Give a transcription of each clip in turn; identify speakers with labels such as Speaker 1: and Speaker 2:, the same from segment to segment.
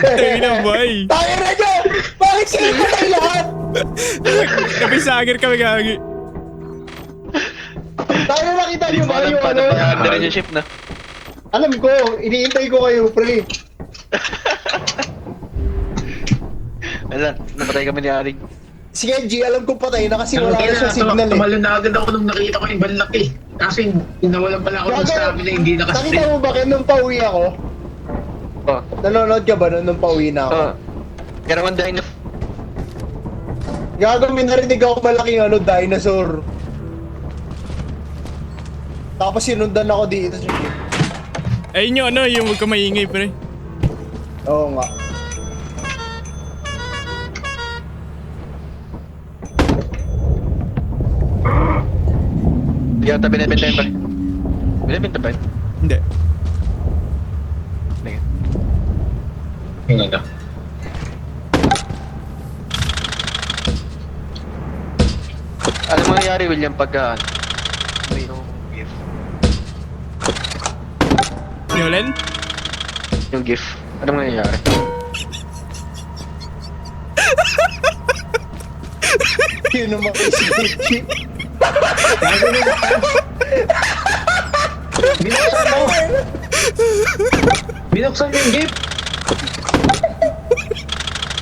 Speaker 1: Tayo na, boy.
Speaker 2: Tayo na nyo! Bakit sila patay lahat?
Speaker 1: Kapisagir kami gagi.
Speaker 2: Tayo na nakita nyo ba yung ano?
Speaker 3: Under yung ship na.
Speaker 2: Alam ko, iniintay ko kayo, pre.
Speaker 3: Alam, namatay kami ni Aring.
Speaker 2: Si Kenji, alam ko patay na kasi wala na siya signal eh.
Speaker 4: Tumalon na agad ako nung nakita ko yung balak eh. Kasi nawalan pala ako ng stamina, hindi
Speaker 2: Nakita
Speaker 4: nakastay.
Speaker 2: mo ba kaya nung pauwi ako?
Speaker 3: Oh.
Speaker 2: Nanonood ka ba nung pauwi na ako?
Speaker 3: Oh. Karaman dahil na.
Speaker 2: Gagawin narinig ako malaking ano, dinosaur. Tapos sinundan ako dito.
Speaker 1: Ayun yung ano, yung huwag ka maingay, pre.
Speaker 2: Oo nga.
Speaker 3: Hindi ako binibenta yun pa. Binibenta ba yun?
Speaker 1: Hindi.
Speaker 3: Sige.
Speaker 4: Yung ano.
Speaker 3: Ano mangyayari, William, pagka yung gift?
Speaker 1: Yolen?
Speaker 3: Yung gift. Ano mangyayari?
Speaker 2: Yun naman kasi Kenji.
Speaker 4: Binuksan mo! Binuksan mo yung gift!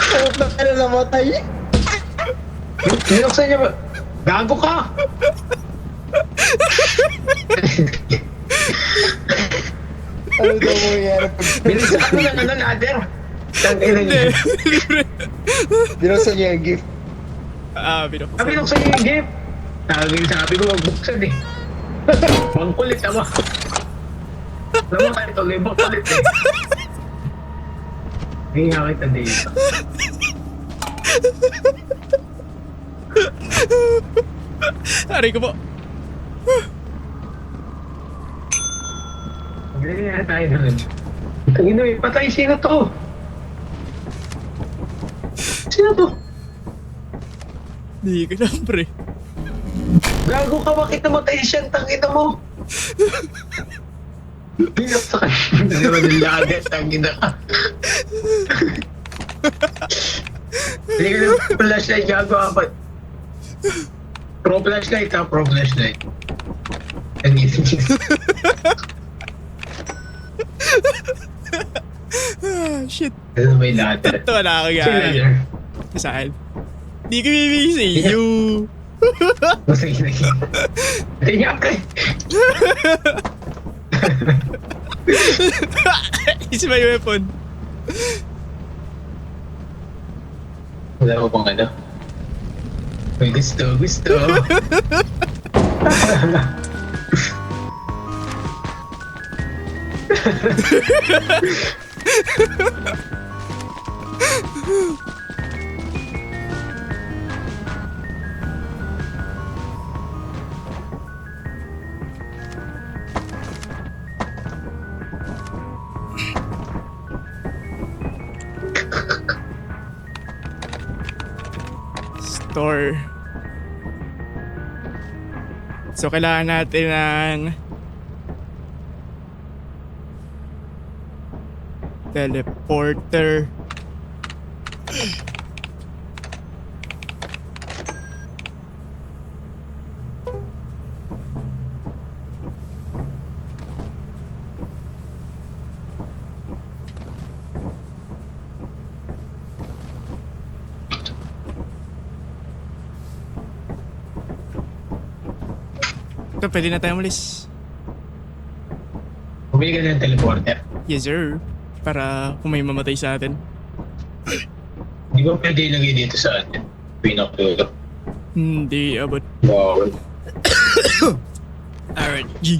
Speaker 2: Sarap na ka na namatay.
Speaker 4: Binuksan niya ba? Gago ka!
Speaker 2: Ano daw mo nangyari pag
Speaker 4: Bilisan mo lang ano, ladder! Tangina
Speaker 1: Hindi.
Speaker 4: niya.
Speaker 1: Libre.
Speaker 2: binuksan niya yung gift?
Speaker 1: Binuksan.
Speaker 4: Binuksan niya yung gift! Sabi ko magbuksan eh. Ang kulit ama. Alam mo tayo tuloy, bang kulit eh. Hindi nga kita dito.
Speaker 1: Aray ko po.
Speaker 4: Ganyan na tayo doon. Tangina eh, patay sino to? Sino to?
Speaker 1: Hindi ka lang, pre.
Speaker 4: Gago ka, bakit namatay siyang tangina mo? Binuksan ka. Hindi naman yung lagat, tangina ka. Hindi ka na flashlight, gago apat. Pro flashlight ha, pro flashlight. Tangina niya.
Speaker 1: Shit.
Speaker 4: Ano may ladder?
Speaker 1: Ito wala ako
Speaker 4: Sino
Speaker 1: gagi.
Speaker 4: ladder?
Speaker 1: Saan? Di ko bibisi. You.
Speaker 4: Sige. Tingnan ka eh.
Speaker 1: Is my weapon.
Speaker 4: Wala ko pang ano. May gusto.
Speaker 1: Store. So, kailangan natin ng teleporter. Ito, pwede na tayo umalis.
Speaker 4: Bumili ka ng teleporter.
Speaker 1: Yes, sir. Para kung may mamatay sa atin.
Speaker 4: Di ba pwede ilagay dito sa atin? Pinakdulo.
Speaker 1: Hindi abot.
Speaker 4: Wow.
Speaker 1: Alright, G.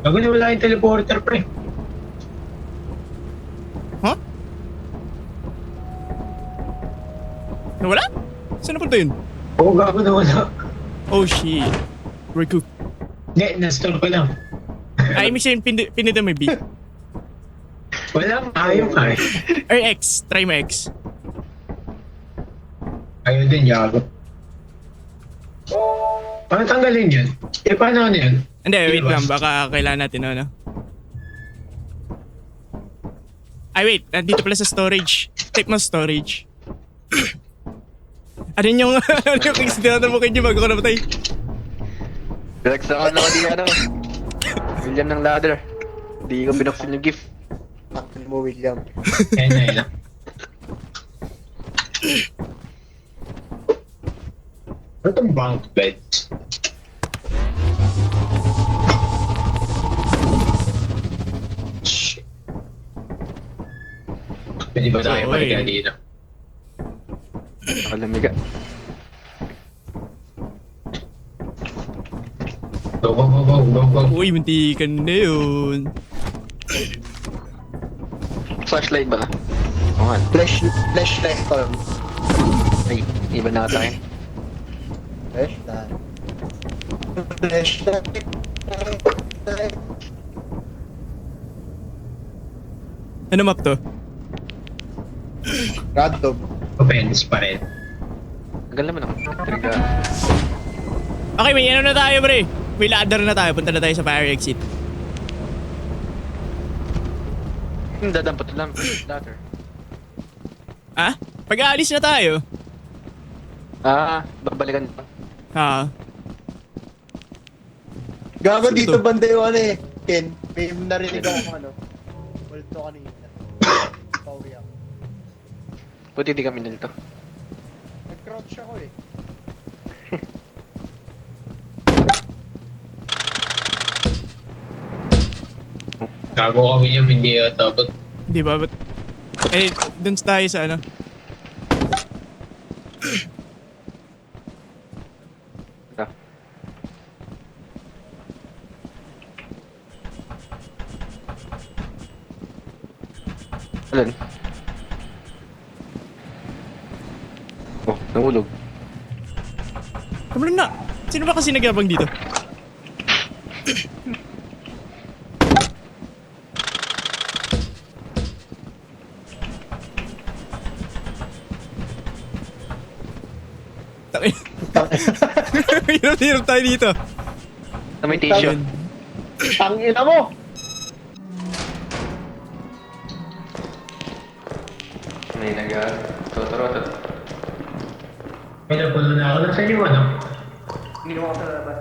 Speaker 4: Bago na wala yung teleporter, pre.
Speaker 1: Huh? Nawala? Saan napunta yun?
Speaker 4: Oo, gago na wala.
Speaker 1: Oh shit. We're cooked.
Speaker 4: Hindi, na-store pa lang.
Speaker 1: Ay, may siya pinita may B.
Speaker 4: Wala, ayaw ka eh.
Speaker 1: Or X. Try mo X.
Speaker 4: Ayaw din, yago. Paano tanggalin yun? Eh, paano ano yun?
Speaker 1: Hindi, wait
Speaker 4: Iwas.
Speaker 1: lang. Baka kailangan natin ano. Ay, wait. Nandito pala sa storage. Type mo storage. Ano yung ano yung kings tinatamukhin niyo bago ko namatay?
Speaker 3: Relax ako na di ano. William ng ladder. Hindi ko binuksan yung gift.
Speaker 2: Takil mo, William.
Speaker 4: Yan na yun. Ano itong bunk beds? Shit. Pwede ba tayo
Speaker 1: Oy.
Speaker 4: balikan dito?
Speaker 3: Malamig ka.
Speaker 4: Go, go, go, go, go, go.
Speaker 1: Uy, muntikan na yun.
Speaker 3: Flashlight ba? Oo nga.
Speaker 2: Flashlight ko.
Speaker 3: Ay, iba na tayo.
Speaker 2: Flashlight. Flashlight.
Speaker 1: Ano map to?
Speaker 2: Random.
Speaker 4: Opens pa rin.
Speaker 3: Tagal naman ako. Talaga.
Speaker 1: Okay, may ano na tayo, pre. May ladder na tayo. Punta na tayo sa fire exit.
Speaker 3: Dadampot lang. Ladder.
Speaker 1: Ah? Pag-aalis na tayo.
Speaker 3: Babalikan pa.
Speaker 1: Ah.
Speaker 2: Gago
Speaker 1: Sino
Speaker 2: dito
Speaker 1: to?
Speaker 2: banda yung ano eh. Ken, may narinig ako ano. Multo kanina. Pauwi ako.
Speaker 3: Buti di kami nalito.
Speaker 2: Nag-crouch ako eh.
Speaker 4: Gago kami yung hindi yata. But
Speaker 1: Di ba? But, eh, dun tayo sa ano.
Speaker 3: Ah. Alin? Oh, nahulog.
Speaker 1: Come na. Sino ba kasi nagyabang dito? Takin. Hirap tayo dito.
Speaker 3: Na may tissue.
Speaker 2: Tangina mo!
Speaker 3: May nag-totorotot.
Speaker 4: may napulo na ako. Nasaan yung ano?
Speaker 3: Hindi mo ako sa labas.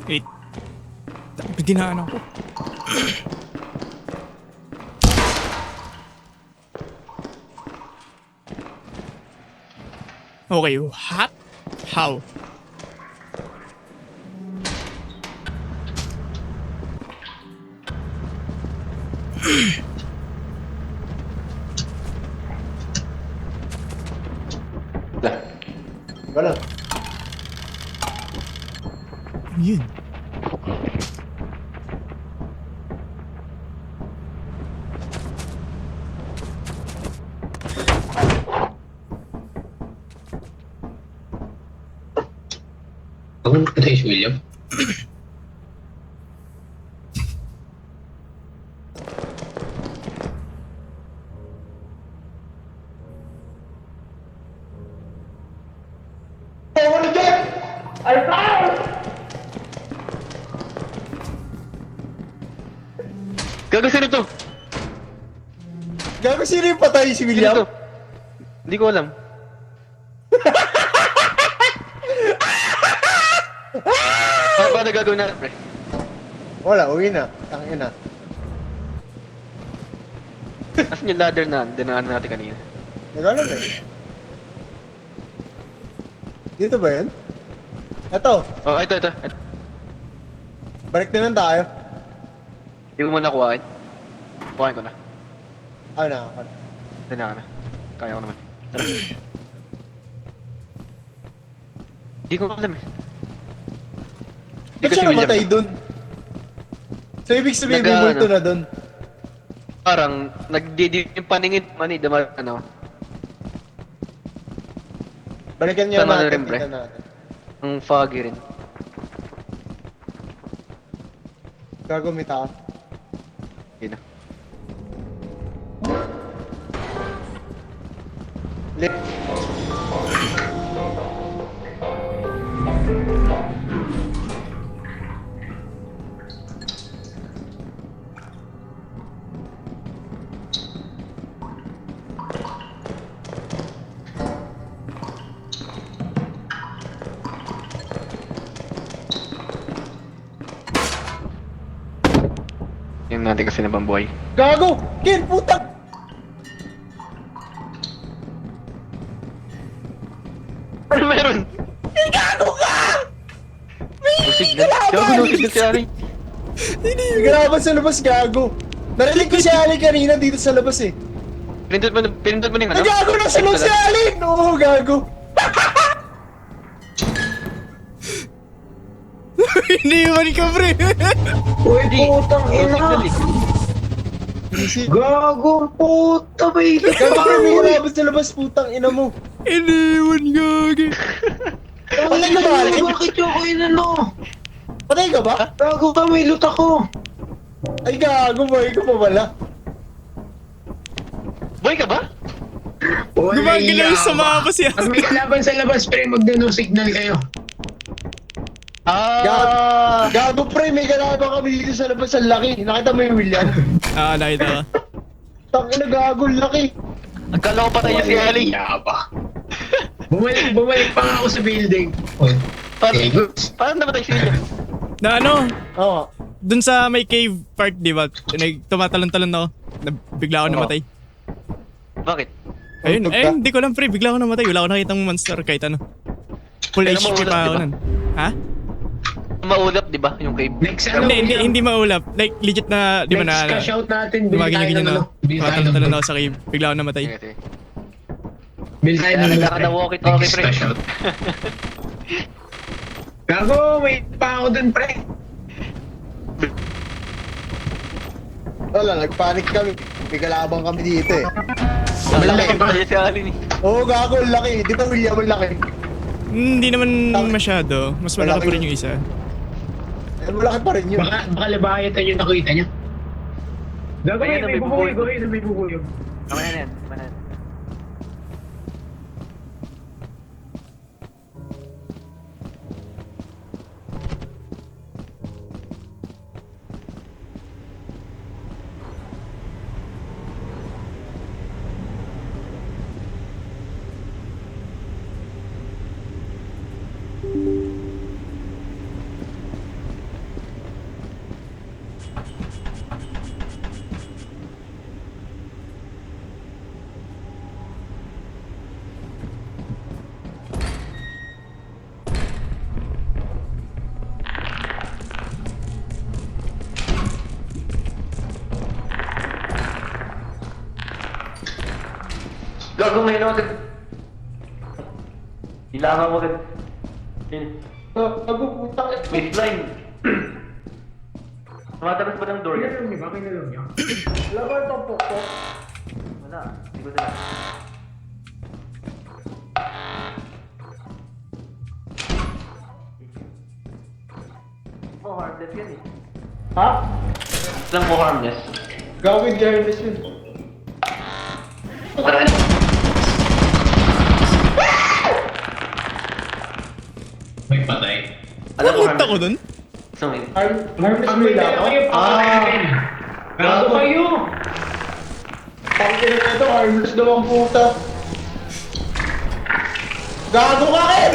Speaker 1: Wait. Tapos ginaan ako. Okay, what? How?
Speaker 3: Lah.
Speaker 2: Wala.
Speaker 1: Ano yun?
Speaker 4: Ako patay si William.
Speaker 3: Gago, sino to?
Speaker 2: Gago sino yung patay si
Speaker 3: Sino
Speaker 2: William?
Speaker 3: to? Hindi ko alam. Paano gagawin natin, pre?
Speaker 2: Wala, uwi na. Tangina.
Speaker 3: Asan yung ladder na dinaanan natin kanina?
Speaker 2: Nagano na eh. Dito ba yun? Eto,
Speaker 3: Oh, ito.
Speaker 2: balik na lang tayo.
Speaker 3: Hindi mo muna kuhain. Kuhain ko na.
Speaker 2: Ano na, ano.
Speaker 3: Kailangan na. Kaya ko naman. Tara. Hindi ko alam eh. Hindi
Speaker 2: Ba't
Speaker 3: ko si
Speaker 2: siya
Speaker 3: William.
Speaker 2: namatay dun? So, ibig sabihin, may
Speaker 3: Nag-
Speaker 2: multo na dun.
Speaker 3: Parang, nagdidi yung paningin man eh, ano.
Speaker 2: Balikan niya
Speaker 3: Tama na
Speaker 2: natin,
Speaker 3: rin, pre.
Speaker 2: tingnan natin.
Speaker 3: Ang foggy rin.
Speaker 2: Gago, may tao.
Speaker 3: Yun na.
Speaker 2: Left.
Speaker 3: Yung natin kasi na pambuhay.
Speaker 2: Gago! Ken, putang!
Speaker 3: Ano meron?
Speaker 2: Gago ka!
Speaker 3: No signal. Gago, no signal si Ari.
Speaker 2: May galaban sa labas, gago. Narinig ko si Ali kanina dito sa labas eh.
Speaker 3: Pinindot mo na yung
Speaker 2: Ay, gago na sa loob si Ali! Oo, gago.
Speaker 1: Iniwan ka, pre.
Speaker 4: Uy, putang
Speaker 3: No
Speaker 4: ina!
Speaker 3: signal eh.
Speaker 4: Gago, puta, may
Speaker 2: Gago, may galaban sa labas, putang ina mo.
Speaker 1: Iniwan gagi.
Speaker 2: Patay ka ba, Ali?
Speaker 4: Bakit yung ako inano?
Speaker 2: Patay ka ba?
Speaker 4: Gago ka, may loot ako.
Speaker 2: Ay, gago, boy ka pa wala.
Speaker 3: Boy ka ba?
Speaker 1: Gumagalaw sa mga pa siya.
Speaker 4: Pag may kalaban sa labas, pre, magno signal kayo.
Speaker 2: Gago, pre, may galaban kami dito sa labas, ang laki. Nakita mo yung William?
Speaker 1: Ah, nakita ka.
Speaker 2: Tangina, gago, laki.
Speaker 3: Akala ko patay niya si Ali.
Speaker 4: Yaba. Bumalik pa nga ako sa building. Okay, good.
Speaker 3: Paano namatay si William?
Speaker 1: Na ano,
Speaker 2: Oo.
Speaker 1: dun sa may cave part, di ba? Tumatalon-talon ako. Bigla ako
Speaker 2: Oo.
Speaker 1: namatay.
Speaker 3: Bakit?
Speaker 1: Ayun,
Speaker 2: Tugtog
Speaker 1: eh,
Speaker 2: ka?
Speaker 1: hindi ko lang, pre. Bigla ako namatay. Wala ako nakitang monster kahit ano. Full
Speaker 3: Pero
Speaker 1: HP
Speaker 3: maulap,
Speaker 1: pa ako
Speaker 3: di ba?
Speaker 1: nun. Ha?
Speaker 3: Maulap, di ba? Yung cave.
Speaker 4: Next ano?
Speaker 1: Hindi maulap. Like, legit na, di ba na,
Speaker 4: Next cash out natin, bili tayo ng
Speaker 1: gumaganyan-ganyan
Speaker 4: ano.
Speaker 1: ako. Tumatalon-talon ako sa cave. Bigla ako namatay.
Speaker 3: Sige, sige.
Speaker 4: Bili tayo
Speaker 3: Kaya
Speaker 4: ng
Speaker 3: nagkakada walkie-talkie,
Speaker 4: Next
Speaker 3: pre.
Speaker 4: cash out. Gago, may pa ako dun, pre.
Speaker 2: Wala, nagpanik kami. May galabang kami dito eh.
Speaker 3: Malaki pa siya si Ali ni.
Speaker 2: Oo, gago, ang laki. Di ba William ang laki?
Speaker 1: Hindi naman masyado. Mas malaki pa rin yung isa.
Speaker 2: Eh, malaki pa rin yun.
Speaker 4: Baka labayatan yung nakita niya. Gago,
Speaker 3: Ayan na,
Speaker 4: may
Speaker 3: may
Speaker 4: bubuyog.
Speaker 3: bubuyog.
Speaker 4: Ayun, may bubuyog.
Speaker 3: Tama na yan. Tama na yan. Gago ngayon ako agad. Ilangan mo agad. Yun.
Speaker 2: Gago, putang ina.
Speaker 3: May slime. Tumatabas ba ng door yan?
Speaker 4: Kinalong niyo ba? Kinalong niyo?
Speaker 2: Wala ba itong pokpok?
Speaker 3: Wala. Hindi ko dala. Oh, harmless yan eh.
Speaker 2: Ha?
Speaker 3: Alam mo harmless.
Speaker 2: Gawin garnish yun.
Speaker 4: May patay.
Speaker 3: Alam mo
Speaker 1: Napunta ko dun.
Speaker 3: So,
Speaker 2: Harvest
Speaker 4: Pag
Speaker 2: mo
Speaker 4: may
Speaker 2: lang
Speaker 4: dala
Speaker 2: ako?
Speaker 4: kayo, pakakain. Gago kayo!
Speaker 2: Pangkina na ito, harvest daw ang puta. Gago ka, Ken!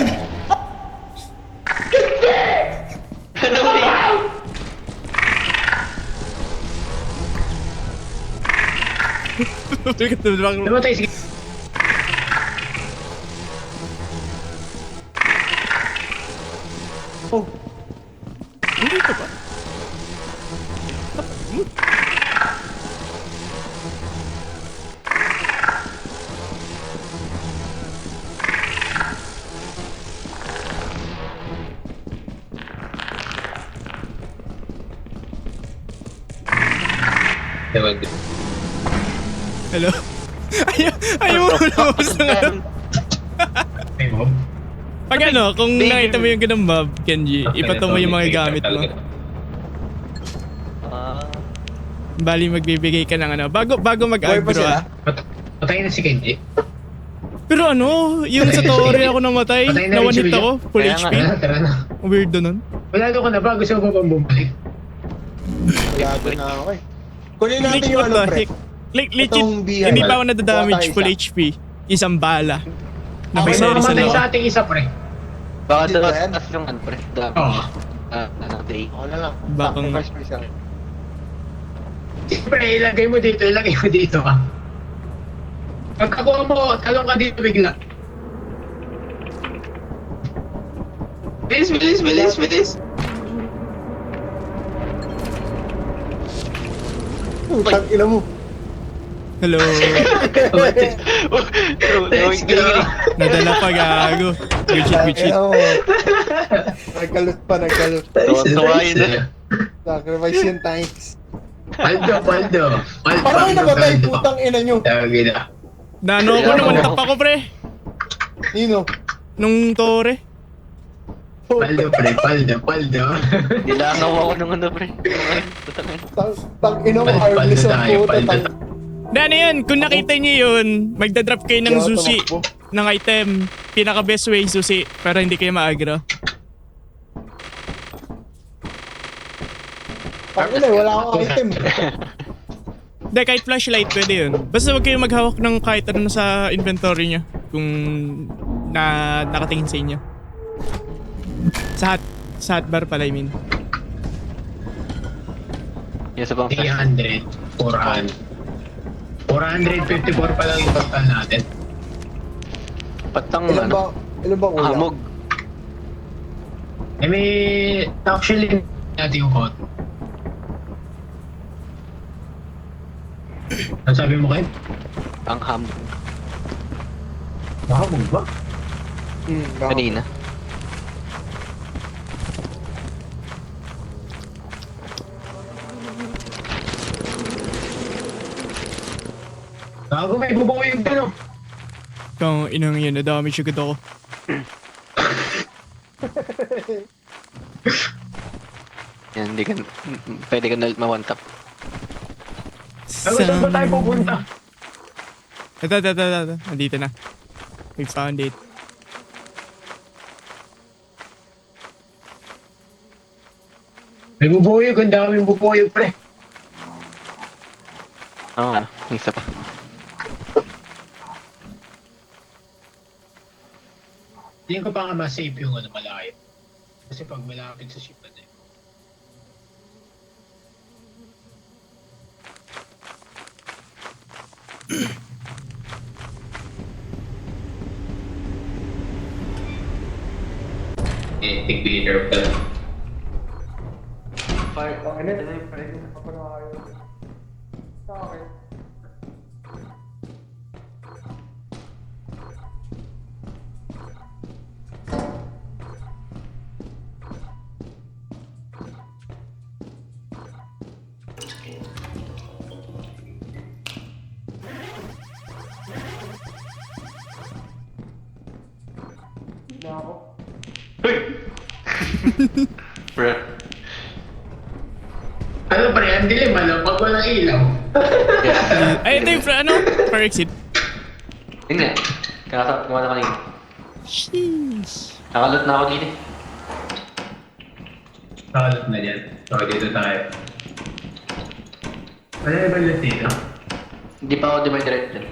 Speaker 3: ano ba yan?
Speaker 4: Namatay, sige.
Speaker 2: Oh,
Speaker 1: Hindi ka ba? Hello? Ayaw mo lumabas ng ano.
Speaker 4: May mob.
Speaker 1: Pag ano, kung nakita mo yung ganun mob, Kenji, ipato mo yung mga gamit mo. Bali magbibigay ka ng ano, bago
Speaker 2: Buhay pa
Speaker 1: mag-agro
Speaker 2: sila?
Speaker 4: Patay na si Kenji.
Speaker 1: Pero ano, yung sa Tori ako namatay,
Speaker 4: Patay na rin
Speaker 1: na-one
Speaker 4: si
Speaker 1: hit
Speaker 4: William.
Speaker 1: ako, full
Speaker 3: Kaya
Speaker 1: HP.
Speaker 3: nga,
Speaker 4: Tara na.
Speaker 1: Weirdo nun.
Speaker 4: Wala ko na ba? Gusto mo ba bang bumalik?
Speaker 2: Wala doon na ako eh. Kunin natin
Speaker 1: Like,
Speaker 2: yung
Speaker 1: what
Speaker 2: ano,
Speaker 1: the
Speaker 2: pre.
Speaker 1: heck? Like, legit,
Speaker 2: Itong beehive.
Speaker 1: hindi pa ako nadadamage,
Speaker 2: Kuha tayo
Speaker 1: full
Speaker 2: isa.
Speaker 1: HP. Isang bala.
Speaker 2: Okay,
Speaker 4: May
Speaker 1: Nakaseries
Speaker 4: makamatay
Speaker 1: na
Speaker 4: sa
Speaker 1: ako.
Speaker 4: ating isa, pre.
Speaker 3: Baka
Speaker 2: Hindi ba yan?
Speaker 3: taas yung ano, pre.
Speaker 4: Oo.
Speaker 3: Day.
Speaker 2: Ako na lang.
Speaker 1: Bakang-
Speaker 2: Sacrifice mo isa.
Speaker 4: Pre, ilagay mo dito ah. Pagkakuha mo, talong ka dito bigla. Bilis!
Speaker 2: Tang ina mo.
Speaker 1: Hello. Nadala pa gago. Good shit.
Speaker 2: Ina mo. Nagkalot pa.
Speaker 3: Tuwa yun na.
Speaker 2: Sacrifice yung tanks.
Speaker 4: Paldo.
Speaker 2: Parang may namatay, putang ina nyo.
Speaker 4: Tawag na.
Speaker 1: Nano ako, naman ako pre.
Speaker 2: Nino.
Speaker 1: Nung Tore.
Speaker 4: Paldo, pre. Paldo.
Speaker 3: Nilangaw ako ng ano, pre.
Speaker 2: Tang ina mo, armless ang puta. Tang
Speaker 1: Na ano yun, kung nakita niyo yun, magdadrop kayo ng
Speaker 2: Kaya
Speaker 1: susi.
Speaker 2: tumakbo.
Speaker 1: Ng item. Pinaka best way susi. Para hindi kayo maagro.
Speaker 2: Tang ina, wala akong item.
Speaker 1: Hindi, kahit flashlight pwede yun. Basta huwag kayong maghawak ng kahit ano sa inventory nyo. Kung nakatingin sa inyo. Sa hotbar pala, I mean.
Speaker 3: Yung sa bang
Speaker 4: 300, 400. 454 pa lang yung total natin.
Speaker 3: patang
Speaker 2: Ilan
Speaker 3: ano,
Speaker 2: ba kuya?
Speaker 3: hamog.
Speaker 4: Eh may, actually, natin yung code. Ano sabi mo kayo?
Speaker 3: Ang hamog.
Speaker 4: Mahamog ba?
Speaker 3: Kanina.
Speaker 4: Gago, may bubaw yung gano'n.
Speaker 1: Kung inang yun, na-damage agad ako.
Speaker 3: Yan, hindi ka, pwede ka na ma-one tap.
Speaker 4: Gago, saan ba tayo pupunta?
Speaker 1: Ito. Nandito na. We found it.
Speaker 4: May bubuyog, ang daming bubuyog, pre.
Speaker 3: Oo nga, yung isa pa.
Speaker 4: Hindi ko pa nga ma-save yung ano malayo. Kasi pag malapit sa ship na din. Take Peter pa.
Speaker 2: Ano? Pwede na pa kayo. Sa akin. Na ako.
Speaker 3: Bro.
Speaker 4: Ano pre, ang dilim ano? Pag walang ilaw.
Speaker 1: Ay, ito yung per exit.
Speaker 3: Yun nga. Kakasap ko na kanina.
Speaker 1: Sheesh.
Speaker 3: Nakalot na ako dito.
Speaker 4: Sakalot na dyan. So, dito tayo. Ano yung balot dito?
Speaker 3: Hindi pa ako dumidirect dyan.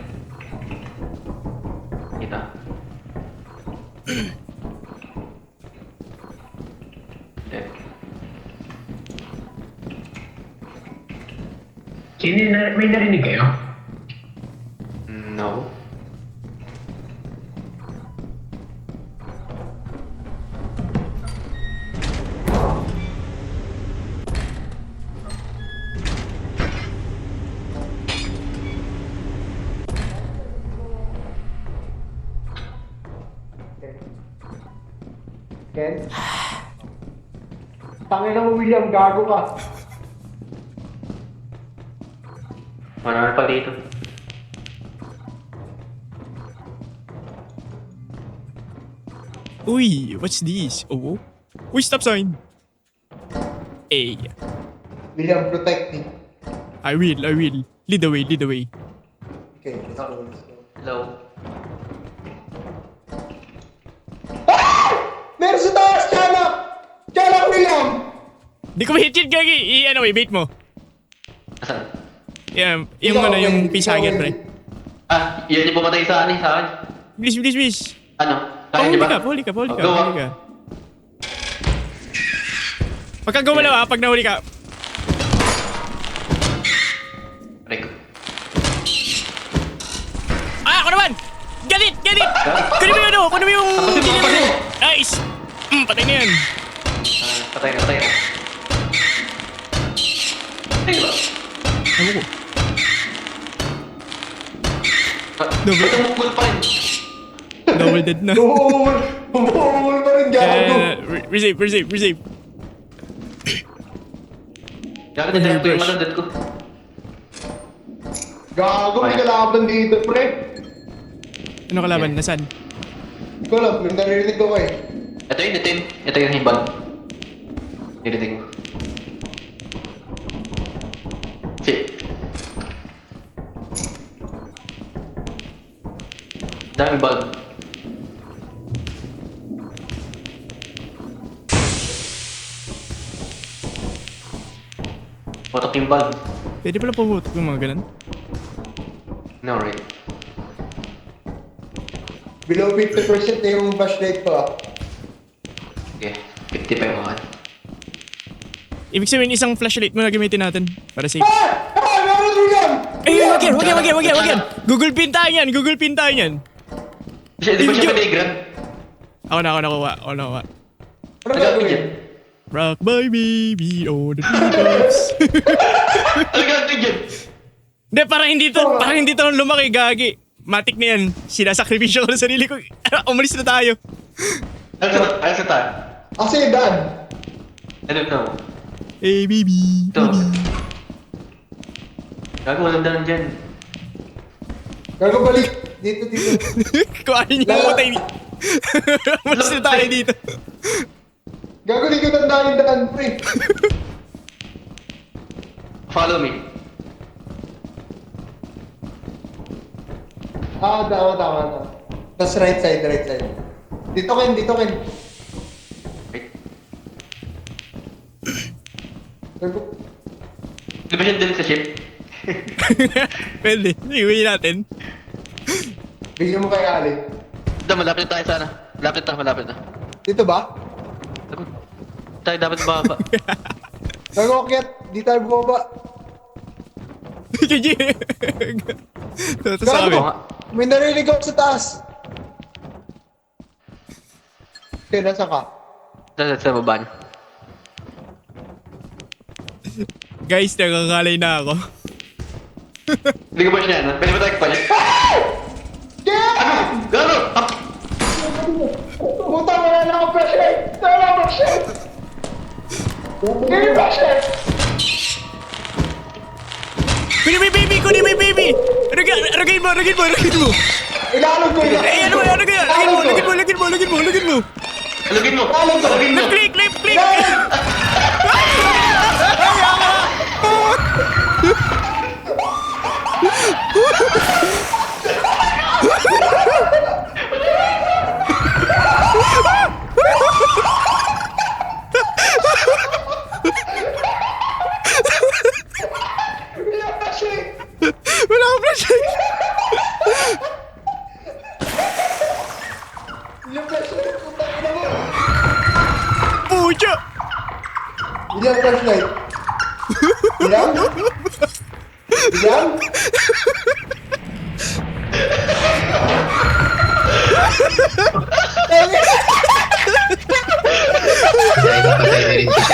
Speaker 3: Kita. Okay.
Speaker 4: May narinig kayo?
Speaker 3: No.
Speaker 2: Ken? Tangin mo, William, gago ka.
Speaker 3: Marami pa dito.
Speaker 1: Uy, what's this? Oh. Uy, stop sign. A.
Speaker 2: William, protect me.
Speaker 1: I will. Lead the way.
Speaker 2: Okay, let's go.
Speaker 3: Hello.
Speaker 2: Meron sa taas! Tiyanak! Tiyanak, William!
Speaker 1: Di ko ma-hit yun, Gagi. Bait mo.
Speaker 3: Asan?
Speaker 1: Yung
Speaker 2: Ikaw,
Speaker 1: yung
Speaker 2: wait,
Speaker 1: pisagan,
Speaker 2: ikaw,
Speaker 1: pre.
Speaker 2: wait.
Speaker 3: Ah, yun yung pumatay sa akin,
Speaker 1: Bilis.
Speaker 3: Ano? Kaya niyo ba?
Speaker 1: Huli ka.
Speaker 3: Oh, go,
Speaker 1: Pagka gumalaw pag nahuli ka.
Speaker 3: Rick.
Speaker 1: Ako naman! Get it! Kunin mo yung...
Speaker 3: Patay.
Speaker 1: Nice! Patay na yan.
Speaker 3: Patay na. Patay ba?
Speaker 1: Ano ko?
Speaker 3: Double. Ito mukul pa rin.
Speaker 1: Double dead na.
Speaker 2: Umuul pa rin, gago.
Speaker 1: Receive.
Speaker 3: Gago na direct ko yung manunod ko.
Speaker 2: Gago, may kalaban dito, pre.
Speaker 1: Ano kalaban? Nasaan?
Speaker 2: Hindi ko alam, may naririnig ako eh.
Speaker 3: Ito yung himbal. Nirinig ko. Shit. Daming bug. Potok yung bug.
Speaker 1: Pwede pala pumutok yung mga ganun.
Speaker 3: No, right.
Speaker 2: Below 50% na yung flashlight ko ah.
Speaker 3: Okay, 50 pa yung akin.
Speaker 1: Ibig sabihin isang flashlight mo na gamitin natin para safe.
Speaker 2: Meron, William!
Speaker 1: Wag yan. Google pin tayo yan.
Speaker 3: Siya, di ba siya pinigran?
Speaker 1: Ako nakuha.
Speaker 2: Ano
Speaker 3: Ano
Speaker 2: gagawin?
Speaker 3: dyan?
Speaker 1: Rock my baby on the treetops.
Speaker 3: Ano gagawin dyan?
Speaker 1: Hindi, parang hindi to lumaki, Gagi. Matik na yan. Sinasakripisyo ko na sarili ko. Umalis na tayo.
Speaker 3: Ano sa tayo?
Speaker 2: Kasi Dan.
Speaker 3: I don't know.
Speaker 1: Hey, baby.
Speaker 3: Ito. Gago, walang daan dyan.
Speaker 2: Gago, balik. Dito.
Speaker 1: Kung ano niya pumatay ni... Umalis na tayo dito.
Speaker 2: Gago, di ko tandaan yung daan, pre.
Speaker 3: Follow me.
Speaker 2: Tama. Tapos right side. Dito, Ken.
Speaker 3: Wait.
Speaker 2: Gago.
Speaker 3: Di ba siya din sa ship?
Speaker 1: Pwede. Iuwi natin.
Speaker 2: Bigyan mo kay Ali.
Speaker 3: Ito, malapit tayo sana. Malapit na.
Speaker 2: Dito ba?
Speaker 3: Sagot. Tayo dapat bababa.
Speaker 2: Gago, akyat. Di tayo bumaba.
Speaker 1: GG. Ito sa
Speaker 2: Gago.
Speaker 1: amin.
Speaker 2: May narinig ako sa taas. Okay, nasa ka?
Speaker 3: Sa baba niyo.
Speaker 1: Guys, nakakalay na ako.
Speaker 3: Hindi ko ba siya yan? Pwede ba tayo pa niya?
Speaker 2: Yeah!
Speaker 3: Gago! Up!
Speaker 2: Puta, wala na akong flashlight! Give me flashlight!
Speaker 1: Kunin mo yung baby! Ragin mo!
Speaker 2: Ilalog ko yun!
Speaker 1: Eh, ano ba? Lagin mo!
Speaker 3: Alugin mo!
Speaker 2: Ilalog ko!
Speaker 1: Left click! Wala akong flashlight!
Speaker 2: Yung flashlight, puta ka naman!
Speaker 1: Pucha!
Speaker 2: Hindi ang flashlight. William?
Speaker 4: Patay na rin siya.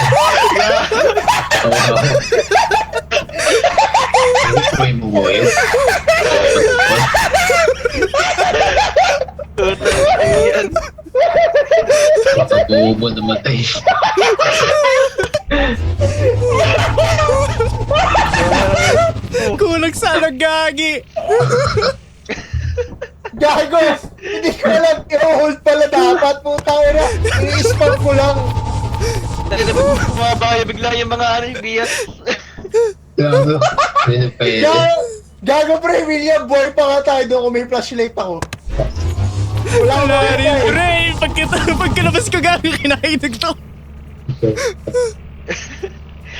Speaker 4: Oo. May buboy. Pagkabubo namatay.
Speaker 1: Kulang sana, Gagi!
Speaker 2: Gago! Hindi ko alam, i-hold pala dapat. Puta ko na, i-spam ko lang.
Speaker 3: Bumabaya bigla yung mga ano yung bias.
Speaker 4: Gago. Hindi na pwede.
Speaker 2: Gago pre, William, boy pa nga tayo doon kung may flashlight ako. Wala
Speaker 1: Wala
Speaker 2: ko
Speaker 1: rin,
Speaker 2: eh.
Speaker 1: pre. Pagkalabas ko gago, kinainog to.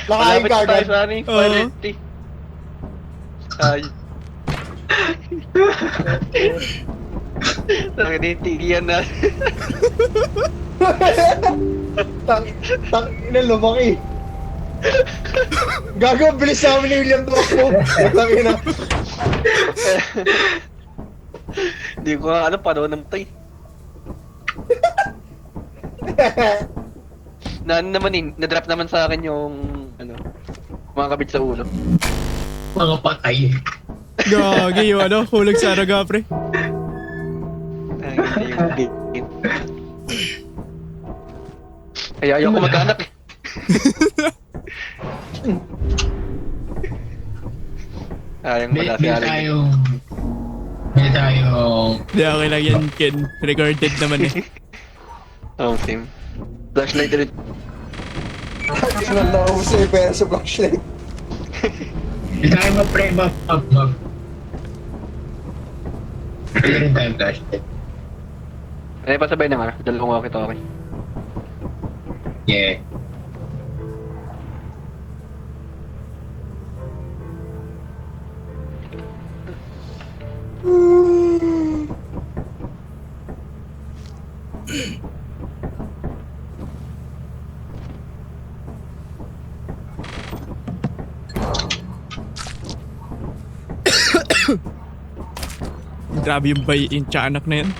Speaker 2: Nakain
Speaker 3: Malapit
Speaker 2: ka
Speaker 3: na tayo
Speaker 2: agad.
Speaker 3: sa ano yung
Speaker 1: Oo.
Speaker 3: quality. Ay. Nakaditigian na.
Speaker 2: Tang ina, lumaki. Gago, ang bilis namin ni William tumakbo. Tang ina.
Speaker 3: Hindi ko nga ano, paano namatay. Na ano naman eh, na-drop naman sa akin yung ano, mga kabit sa ulo.
Speaker 4: Mga patay.
Speaker 1: Gagi yung ano, hulag sa raga, pre.
Speaker 3: Ay, hindi yung game. Kaya ayaw ko magkaanak eh. Ayang
Speaker 4: Bili
Speaker 3: wala si Alec.
Speaker 4: tayong... Bili tayong...
Speaker 1: Hindi, okay lang yan, Ken. Recorded naman eh.
Speaker 3: Oh, same. Flashlight ulit.
Speaker 2: Hindi na naubos na yung pera sa flashlight.
Speaker 4: Bili tayong mag-pre, mag... Bili rin tayong flashlight.
Speaker 3: Ay, pasabay na nga. Dalawang walkie-talkie.
Speaker 4: Yeah.
Speaker 1: Grabe yung yung tiyanak na yan.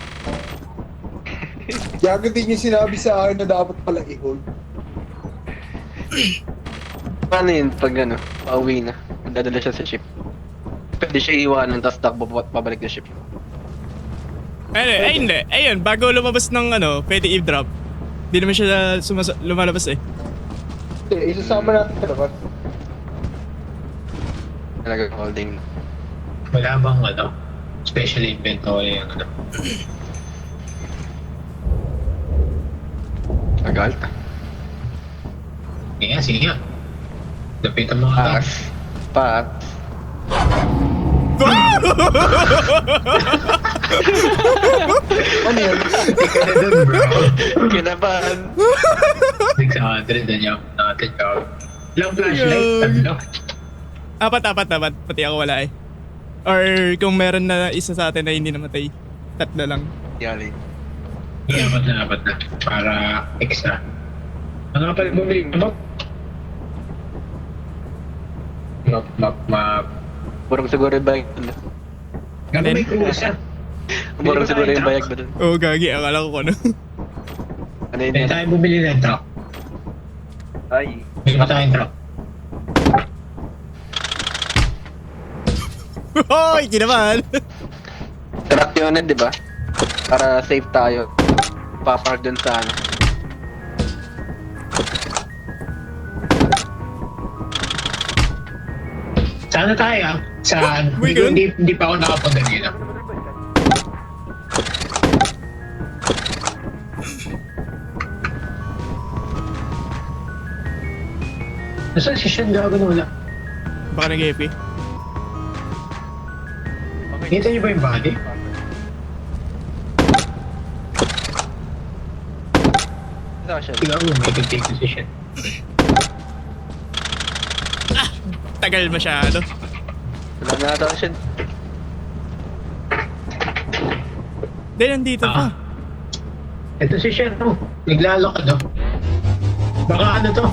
Speaker 2: Gago din yung sinabi sa akin na dapat pala i-hold.
Speaker 3: Paano yun pag ano, pauwi na? Dadala siya sa ship. Pwede siya iwanan, tapos takbo pabalik na ship.
Speaker 1: Ay, hindi. Ayun, bago lumabas ng ano, pwede i-drop. Hindi naman siya lumalabas eh.
Speaker 2: Isasama natin sa labas.
Speaker 3: Talaga holding.
Speaker 4: Wala bang ano? Special inventory yung ano?
Speaker 3: Agal.
Speaker 4: Kaya, sige nga. Dapitan mo ka.
Speaker 3: Pass. Pass.
Speaker 2: Ano yun?
Speaker 4: Ika na dun, bro.
Speaker 3: Kinabahan.
Speaker 4: 600 na niya natin ka. Ilang flashlight? Tatlo.
Speaker 1: Apat. Pati ako wala eh. Or kung meron na isa sa atin na hindi namatay, tatlo lang.
Speaker 3: Yali.
Speaker 4: Iya, apat na. Para extra. Ang nga pala bumili ka mo? Map.
Speaker 3: Burong siguro yung bayag doon.
Speaker 4: Gano'n may kusa.
Speaker 3: Burong siguro yung bayag doon.
Speaker 1: Oo, gagi. Akala ko ano.
Speaker 3: Ano yun
Speaker 4: Pwede
Speaker 3: yan?
Speaker 4: tayo bumili ng truck.
Speaker 3: Ay.
Speaker 4: Bili pa tayong truck.
Speaker 1: Hoy, kinaman!
Speaker 3: Truck yun di ba? Para safe tayo. Papark dun sa ano.
Speaker 4: Sana tayo ah. Saan?
Speaker 1: Uy, ganun?
Speaker 4: Hindi pa ako nakapunta dito. Nasaan si Sean gago na wala?
Speaker 1: Baka nag-epi.
Speaker 4: Kita niyo ba yung body?
Speaker 3: Saan siya?
Speaker 4: Siguro may take decision.
Speaker 1: Tagal masyado.
Speaker 3: Wala na ata siya.
Speaker 1: Hindi, nandito pa.
Speaker 4: Ito si Sean, oh. Naglalakad, oh. Baka ano to?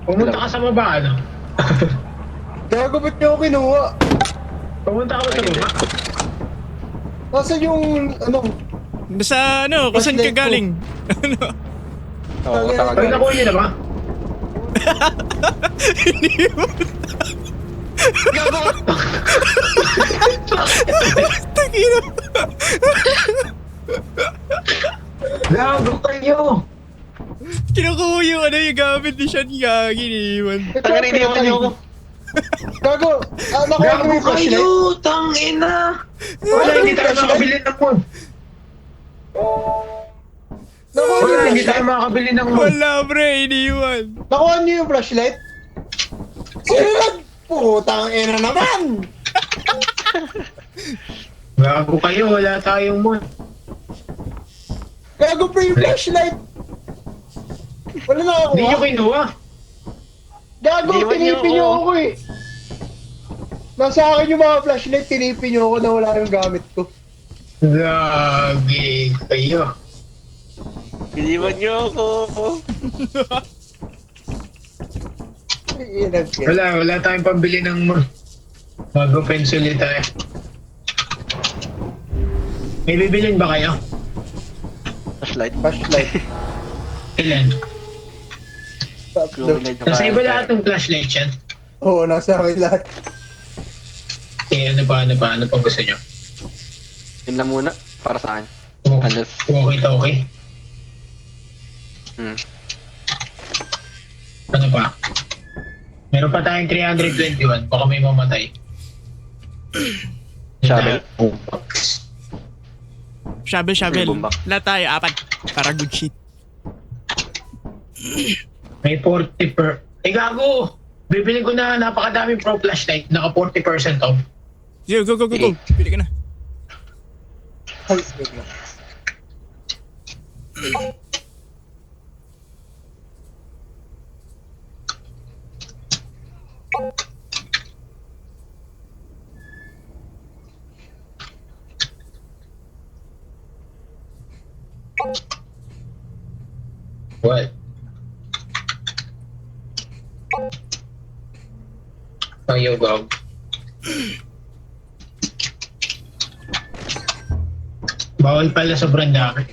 Speaker 4: Pumunta ka sa baba, ano?
Speaker 2: Gago, ba't niyo ako kinuha?
Speaker 4: Pumunta ka ba sa baba?
Speaker 2: Nasaan yung, ano,
Speaker 1: Sa ano, kung saan ka
Speaker 2: Flashlight ko.
Speaker 1: galing? Ano?
Speaker 3: Oo,
Speaker 2: Ay,
Speaker 3: taka
Speaker 4: Pag nakuha niyo na ba?
Speaker 1: Hindi mo. Tangina.
Speaker 4: Gago kayo!
Speaker 1: Kinukuha yung ano yung gamit ni Sean Gagi ni Iwan.
Speaker 3: Tangan, iniwan niyo ako.
Speaker 2: Gago! Nakuha mo
Speaker 4: Gago
Speaker 2: yung flashlight?
Speaker 4: kayo! Tangina! Wala, hindi tayo makabili ng moon.
Speaker 2: Nakuha niyo
Speaker 4: Wala,
Speaker 2: yung
Speaker 4: hindi tayo
Speaker 2: flashlight?
Speaker 4: makabili ng moon.
Speaker 1: Wala, pre. Iniwan.
Speaker 2: Nakuha niyo yung flashlight? Putang ina naman!
Speaker 4: Gago kayo, wala tayong moon.
Speaker 2: Gago pa yung flashlight! Wala na ako.
Speaker 4: Hindi nyo kinuha.
Speaker 2: Gago,
Speaker 3: Iniwan niyo
Speaker 2: tinipin niyo
Speaker 3: ako.
Speaker 2: ako eh. Nasa akin yung mga flashlight, tinipin niyo ako na wala yung gamit ko.
Speaker 4: Gagi kayo.
Speaker 3: Iniwan niyo ako.
Speaker 2: Inag yan.
Speaker 4: Wala tayong pambili ng moon. Mag-pencil tayo. May bibilin ba kayo?
Speaker 3: Flashlight.
Speaker 2: Flashlight.
Speaker 4: Ilan?
Speaker 2: Tatlo.
Speaker 4: Nasa iba lahat ng flashlight yan.
Speaker 2: Oo, nasa akin lahat.
Speaker 4: Eh, ano pa gusto nyo?
Speaker 3: Yun lang muna. Para sa akin. Alas.
Speaker 4: Okay. Ano pa? Meron pa tayong 321. Baka may mamatay.
Speaker 3: Shovel.
Speaker 1: Shovel.
Speaker 3: Bumba.
Speaker 1: Lahat tayo, 4. Para good shit.
Speaker 4: May 40 per... Eh, gago! Bibili ko na napakadaming pro flashlight. Naka 40% off.
Speaker 1: Yo, go. Pili ka na.
Speaker 2: Ay, wait lang.
Speaker 4: What? Tayo, gag. Bawal pala sobrang dami.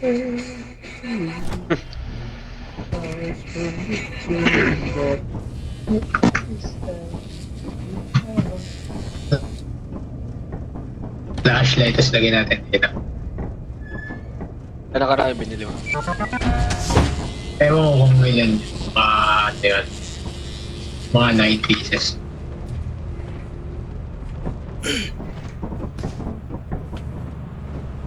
Speaker 4: Flashlight, tapos lagyan natin dito.
Speaker 3: Ano karami binili mo?
Speaker 4: Ewan ko kung ilan. Ano yun? Mga 9 pieces.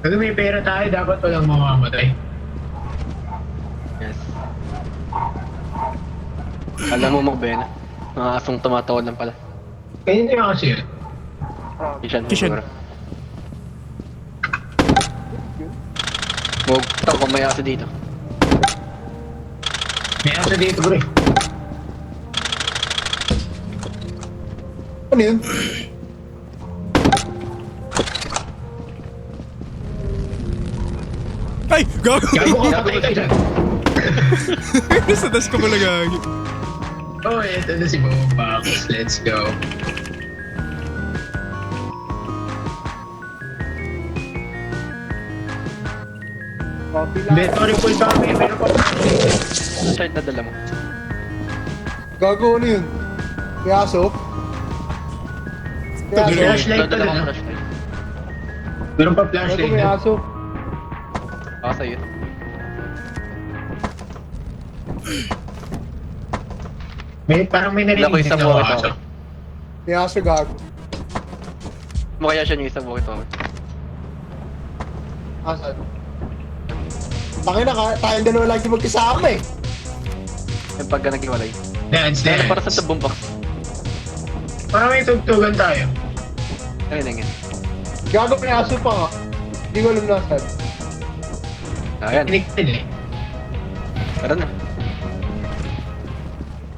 Speaker 4: Pag may pera tayo, dapat walang mamamatay.
Speaker 3: Yes. Alam mo Bena. Mga asong tumatawad lang pala.
Speaker 4: Kaya hindi kasi yun.
Speaker 3: Kishan.
Speaker 1: Kishan.
Speaker 3: Huwag tao kung may aso dito.
Speaker 4: May aso dito, bro.
Speaker 2: Ano yun?
Speaker 1: Ay, gago.
Speaker 4: Gago ka, patay ka dyan.
Speaker 1: Sa tas ko pala gagi.
Speaker 4: Oh, eto na si Bombakos. Let's go.
Speaker 2: Copy lang.
Speaker 4: Inventory full kami. Meron pa.
Speaker 3: Ano side na dala mo?
Speaker 2: Gago, ano yun? Piaso?
Speaker 4: May
Speaker 2: Piaso?
Speaker 4: flashlight pa
Speaker 3: Dala
Speaker 4: dun,
Speaker 3: mo
Speaker 4: ah.
Speaker 3: flashlight.
Speaker 4: Meron pa
Speaker 2: Gago,
Speaker 4: flashlight
Speaker 2: may
Speaker 4: dun.
Speaker 2: aso.
Speaker 3: Baka sa'yo.
Speaker 4: Parang may
Speaker 3: Wala ko
Speaker 4: narinig
Speaker 3: isang
Speaker 4: na
Speaker 3: wallet
Speaker 4: aso.
Speaker 3: ako.
Speaker 2: May aso, gago.
Speaker 3: Makaya siya yung isang wallet ako.
Speaker 2: Asan? Tangin na ka, tayong dalawa lagi magkasama eh.
Speaker 3: Yung pagka naghiwalay.
Speaker 4: Dance,
Speaker 3: Ano
Speaker 4: dance.
Speaker 3: para sa tabong box?
Speaker 4: Parang may tugtugan tayo.
Speaker 3: Ano yun?
Speaker 2: Gago, may aso pa nga. Hindi ko alam nasan.
Speaker 3: Ayan.
Speaker 4: Connected eh.
Speaker 3: Tara na.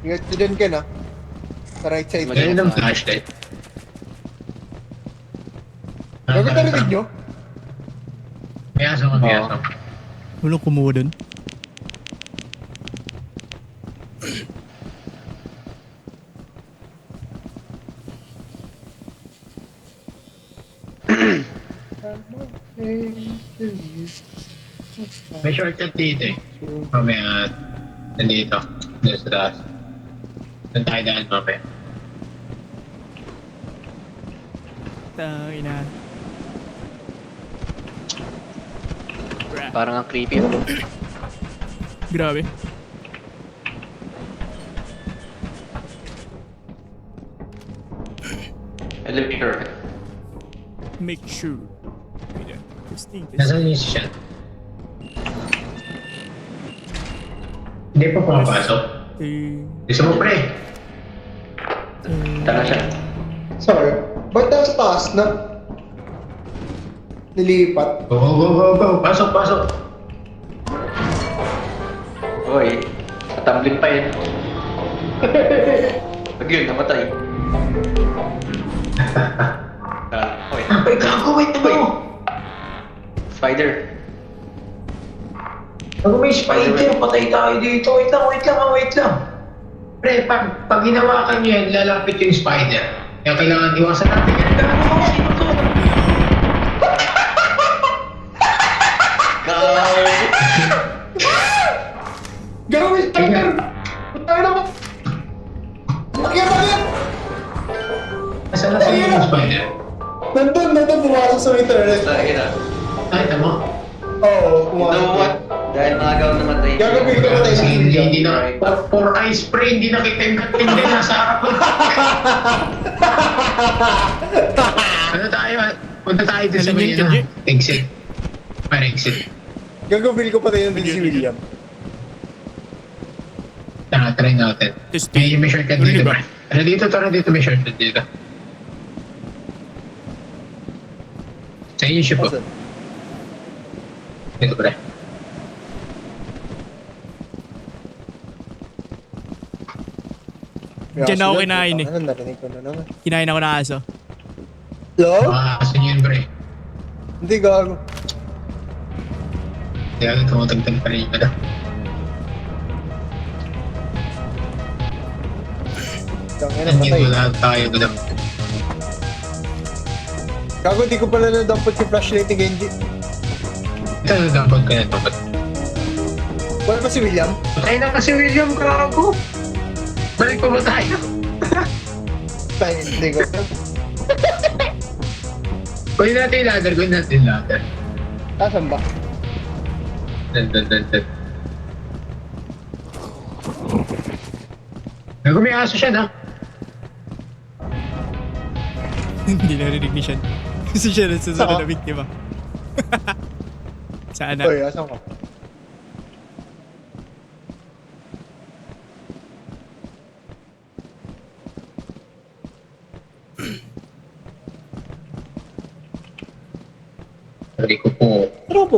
Speaker 2: Ingat nyo dyan, Ken, ha? Sa right side.
Speaker 3: Mag-
Speaker 4: Ganyan ang flashlight.
Speaker 2: Gago, narinig nyo?
Speaker 4: May aso ka, may
Speaker 3: Oo.
Speaker 4: aso.
Speaker 1: Walang kumuha dun.
Speaker 4: May shortcut dito eh. Mamaya, nandito. Dito sa taas. Saan tayo daan mamaya?
Speaker 1: Tangina.
Speaker 3: Parang ang creepy.
Speaker 1: Grabe.
Speaker 3: elevator.
Speaker 1: Make sure. Wait, testing.
Speaker 4: Nasaan yung siya? Hindi pa pumapasok. Gusto mo, pre?
Speaker 3: Tara siya.
Speaker 2: Sorry. Ba't nasa taas na? Nilipat.
Speaker 4: Go, go, go, go, go. Pasok, pasok.
Speaker 3: Hoy, tumbling pa yun. Pag yun, namatay. Hoy,
Speaker 4: Ay, gago, wait na mo.
Speaker 3: spider.
Speaker 4: Bago may spider, patay tayo dito. Wait lang, wait lang, wait lang. Pre, pag hinawakan nyo yan, lalapit yung spider. Kaya kailangan iwasan natin yan. Gago, sino to?
Speaker 2: Gawin, spider! Tayo na mo! Bakit ba yan?
Speaker 4: Nasaan na sa'yo yung spider?
Speaker 2: Nandun, pumasok sa internet.
Speaker 3: Sorry na.
Speaker 4: Ay, tama.
Speaker 2: Oo,
Speaker 3: You know
Speaker 2: pumasok.
Speaker 3: what? Dahil magaw namatay.
Speaker 2: Gagawin ko tayo sa
Speaker 4: Hindi,
Speaker 2: video.
Speaker 4: hindi na. For ice spray, hindi na kita yung katindi. Nasa harap ko. Ano tayo? Punta tayo dun sa
Speaker 1: Alin
Speaker 4: may
Speaker 1: yun, Kenji?
Speaker 4: exit. Para exit.
Speaker 2: Gagawin ko pa tayo din si William.
Speaker 4: Try natin.
Speaker 1: Testing.
Speaker 4: May shortcut
Speaker 1: Ano
Speaker 4: dito,
Speaker 1: ba?
Speaker 4: pre. Tara dito, may shortcut dito. Sa inyo siya po.
Speaker 2: Asan?
Speaker 4: Dito, pre.
Speaker 1: Diyan ako kinain eh.
Speaker 2: Ano, narinig ko na naman.
Speaker 1: Kinain ako ng aso.
Speaker 2: Hello?
Speaker 4: Makakasin yun, pre.
Speaker 2: Hindi, gago.
Speaker 4: Kaya tumatagtag pa rin ka na.
Speaker 2: Tangina,
Speaker 4: Nandito
Speaker 2: patay.
Speaker 4: lahat tayo doon.
Speaker 2: Gago, di ko pala na-dampot yung flashlight ni Genji.
Speaker 4: Ito na dapat ka na dapat.
Speaker 2: Wala pa si William?
Speaker 4: Patay na kasi William, gago. Balik pa ba tayo?
Speaker 2: Tayo, hindi ko.
Speaker 4: Gawin natin yung ladder, gawin natin yung ladder.
Speaker 2: Asan ba?
Speaker 4: Dan. Gago, may aso siya na.
Speaker 1: Hindi narinig ni Sean. Si Sean ang susunod
Speaker 2: Saan?
Speaker 1: na biktima. Saan na?
Speaker 2: Oy, asan ka?
Speaker 4: Sabi ko po,
Speaker 2: Ano po?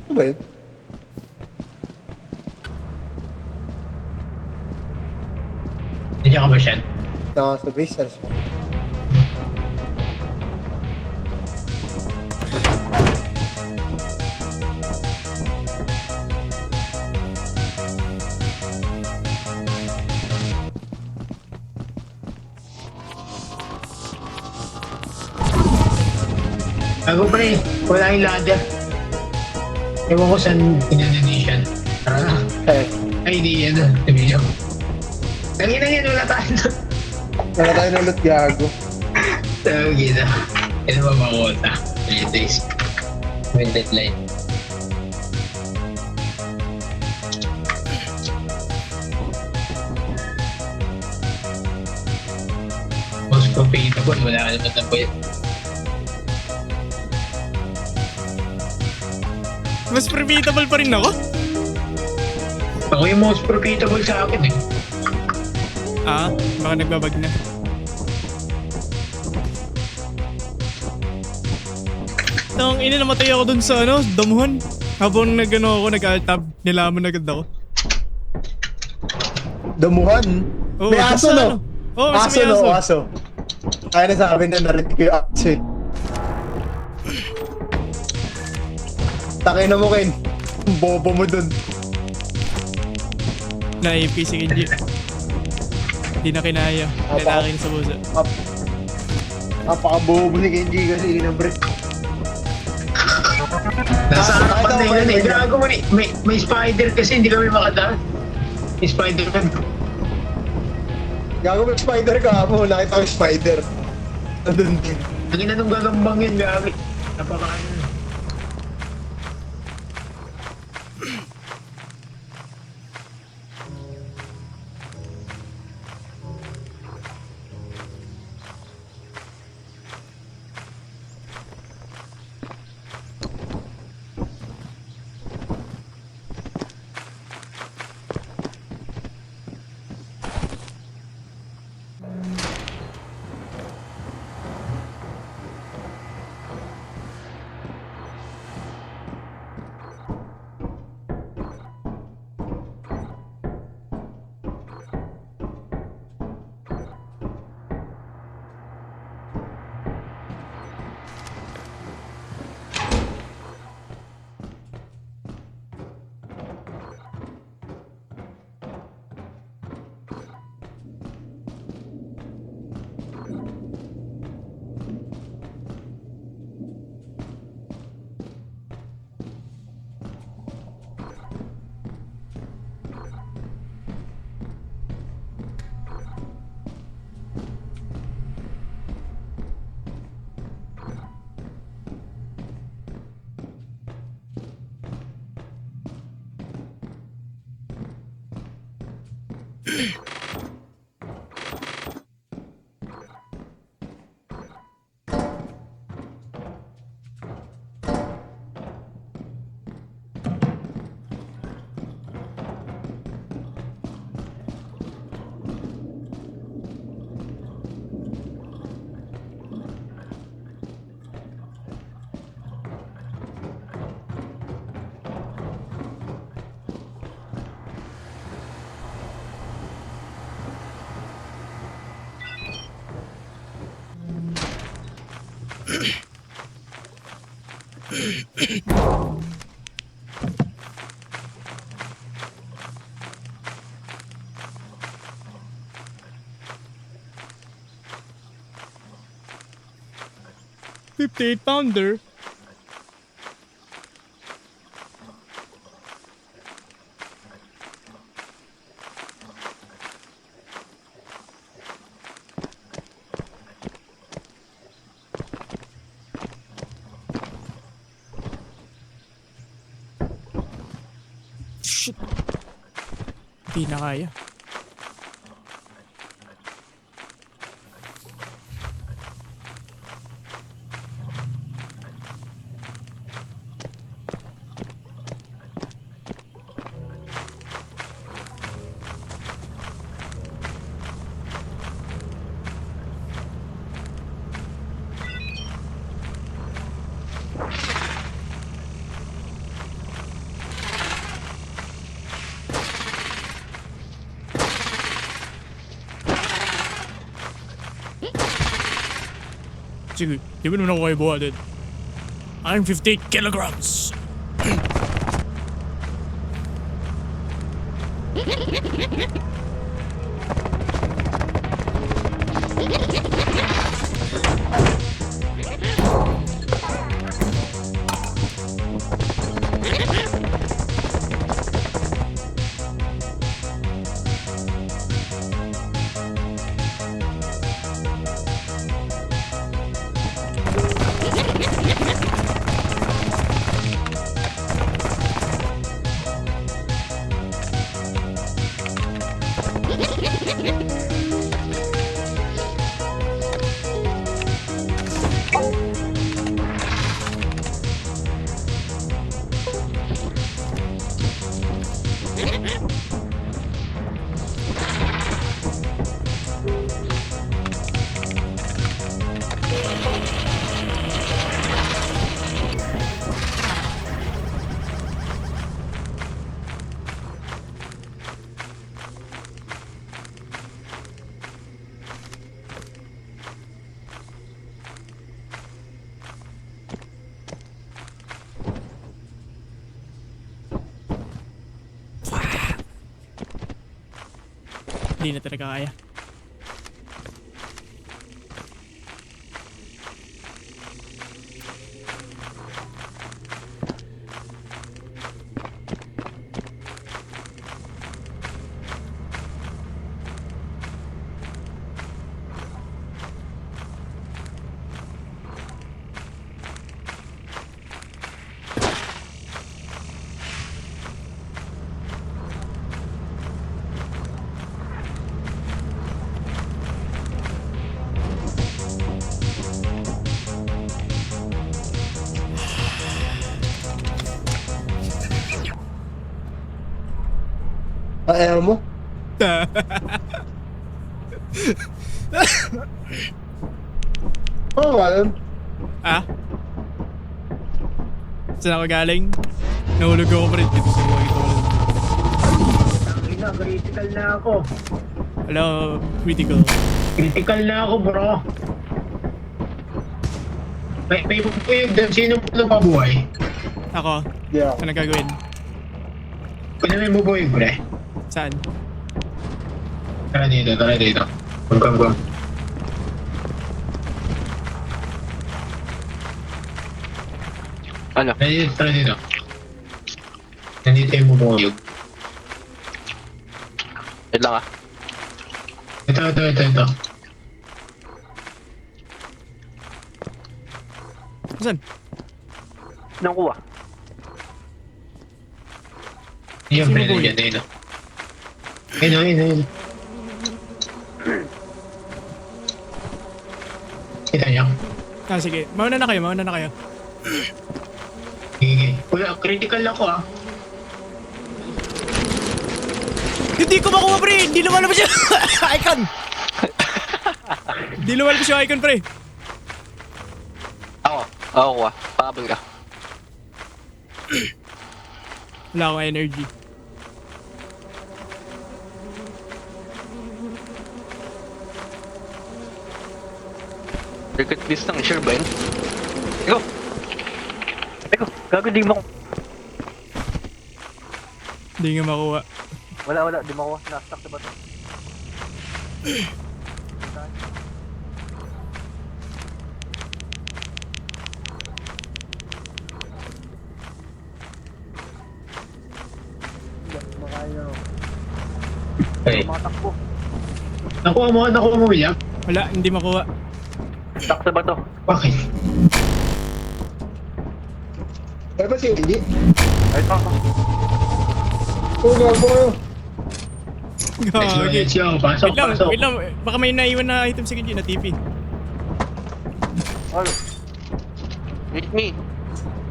Speaker 2: Ano ba yun?
Speaker 4: nandiyan ka ba siya?
Speaker 2: Nasa base, alas mo.
Speaker 4: Gago pre, wala yung ladder. Ewan ko saan pinananisan. Tara na.
Speaker 2: Eh,
Speaker 4: Ay, di yan na. Sabi niyo. Tangina yan, wala tayo na.
Speaker 2: wala tayo ng loot, gago.
Speaker 4: Sabi na. Yan ba makota? 3 days. When deadline. Most profitable, wala ka naman na po yun.
Speaker 1: Mas profitable pa rin ako?
Speaker 4: Ako yung most profitable sa akin eh.
Speaker 1: Ah, baka nagbabag na. Tang ina, namatay ako dun sa ano, damuhan. Habang nag-ano ako, nag-alt-tab, nilamon agad ako.
Speaker 2: Damuhan.
Speaker 1: Oo,
Speaker 2: May
Speaker 1: dun
Speaker 2: aso,
Speaker 1: sa
Speaker 2: no?
Speaker 1: ano. Oo, sa
Speaker 2: Aso,
Speaker 1: may
Speaker 2: no?
Speaker 1: aso.
Speaker 2: Aso. Kaya na sa akin na narinig ko yung aso eh. Takay na mo, Ken. Bobo mo dun.
Speaker 1: Na-AP si Kenji. Hindi na kinaya.
Speaker 2: Apa.
Speaker 1: Lalaki na sa puso.
Speaker 2: Up. Napakabobo ni Kenji kasi ng brief.
Speaker 4: Nasa harapan na yun eh. Gago mo ni. May spider kasi hindi kami makadaan. May Spider-Man.
Speaker 2: Gago may spider ka mo. Nakita ko yung spider. Nandun din.
Speaker 4: Ang ina nung gagambang yun, gabi. Napakaano.
Speaker 1: $58. Shit. Hindi na kaya. Sige, di ba naman ako kayo buhatin? I'm 58 kilograms. Hindi na talaga kaya.
Speaker 2: Ayaw mo? Oo, alam.
Speaker 1: Ah? Saan ako galing? Nahulog ako pa rin dito sa buhay ko.
Speaker 4: Tangina, critical na ako.
Speaker 1: Hello, critical.
Speaker 4: Critical na ako, bro. May bubuyog doon. Sino po mabuhay?
Speaker 1: Ako,
Speaker 2: Yeah.
Speaker 1: ano gagawin?
Speaker 4: Kung may bubuyog, pre.
Speaker 1: Saan?
Speaker 4: Tara dito, tara dito. Come.
Speaker 3: Ano?
Speaker 4: Tara dito. Nandito yung bubuyog.
Speaker 3: Wait lang ah.
Speaker 4: Ito.
Speaker 1: Saan?
Speaker 3: Anong kuha?
Speaker 4: Yan,
Speaker 1: Sino
Speaker 4: pre,
Speaker 1: bubuyog?
Speaker 4: nandiyan, ayun. Ayun. Kita niyo?
Speaker 1: Ah, sige. Mauna na kayo.
Speaker 4: Sige. Wala, critical ako ah.
Speaker 1: Hindi ko makuha, pre! Hindi lumalabas yung icon! Hindi lumalabas yung icon, pre.
Speaker 3: Ako kuha. Pakabal ka.
Speaker 1: Wala akong energy.
Speaker 3: Circuit list ng sure ba yun? Eko, gago di mo.
Speaker 1: Hindi nga makuha.
Speaker 3: Wala, di makuha. Na-stuck na ba ito?
Speaker 4: Okay.
Speaker 3: Tumatakbo.
Speaker 4: Nakuha mo, William?
Speaker 1: Wala, hindi makuha.
Speaker 3: Stuck na ba ito?
Speaker 4: Bakit?
Speaker 2: Ay ba si Wendy?
Speaker 3: Ay, ako.
Speaker 2: Oo, gago kayo.
Speaker 1: Gagi.
Speaker 4: Let's go. Pasok.
Speaker 1: Wait lang. Baka may naiwan na item si Kenji na TP.
Speaker 3: Ano? Meet me.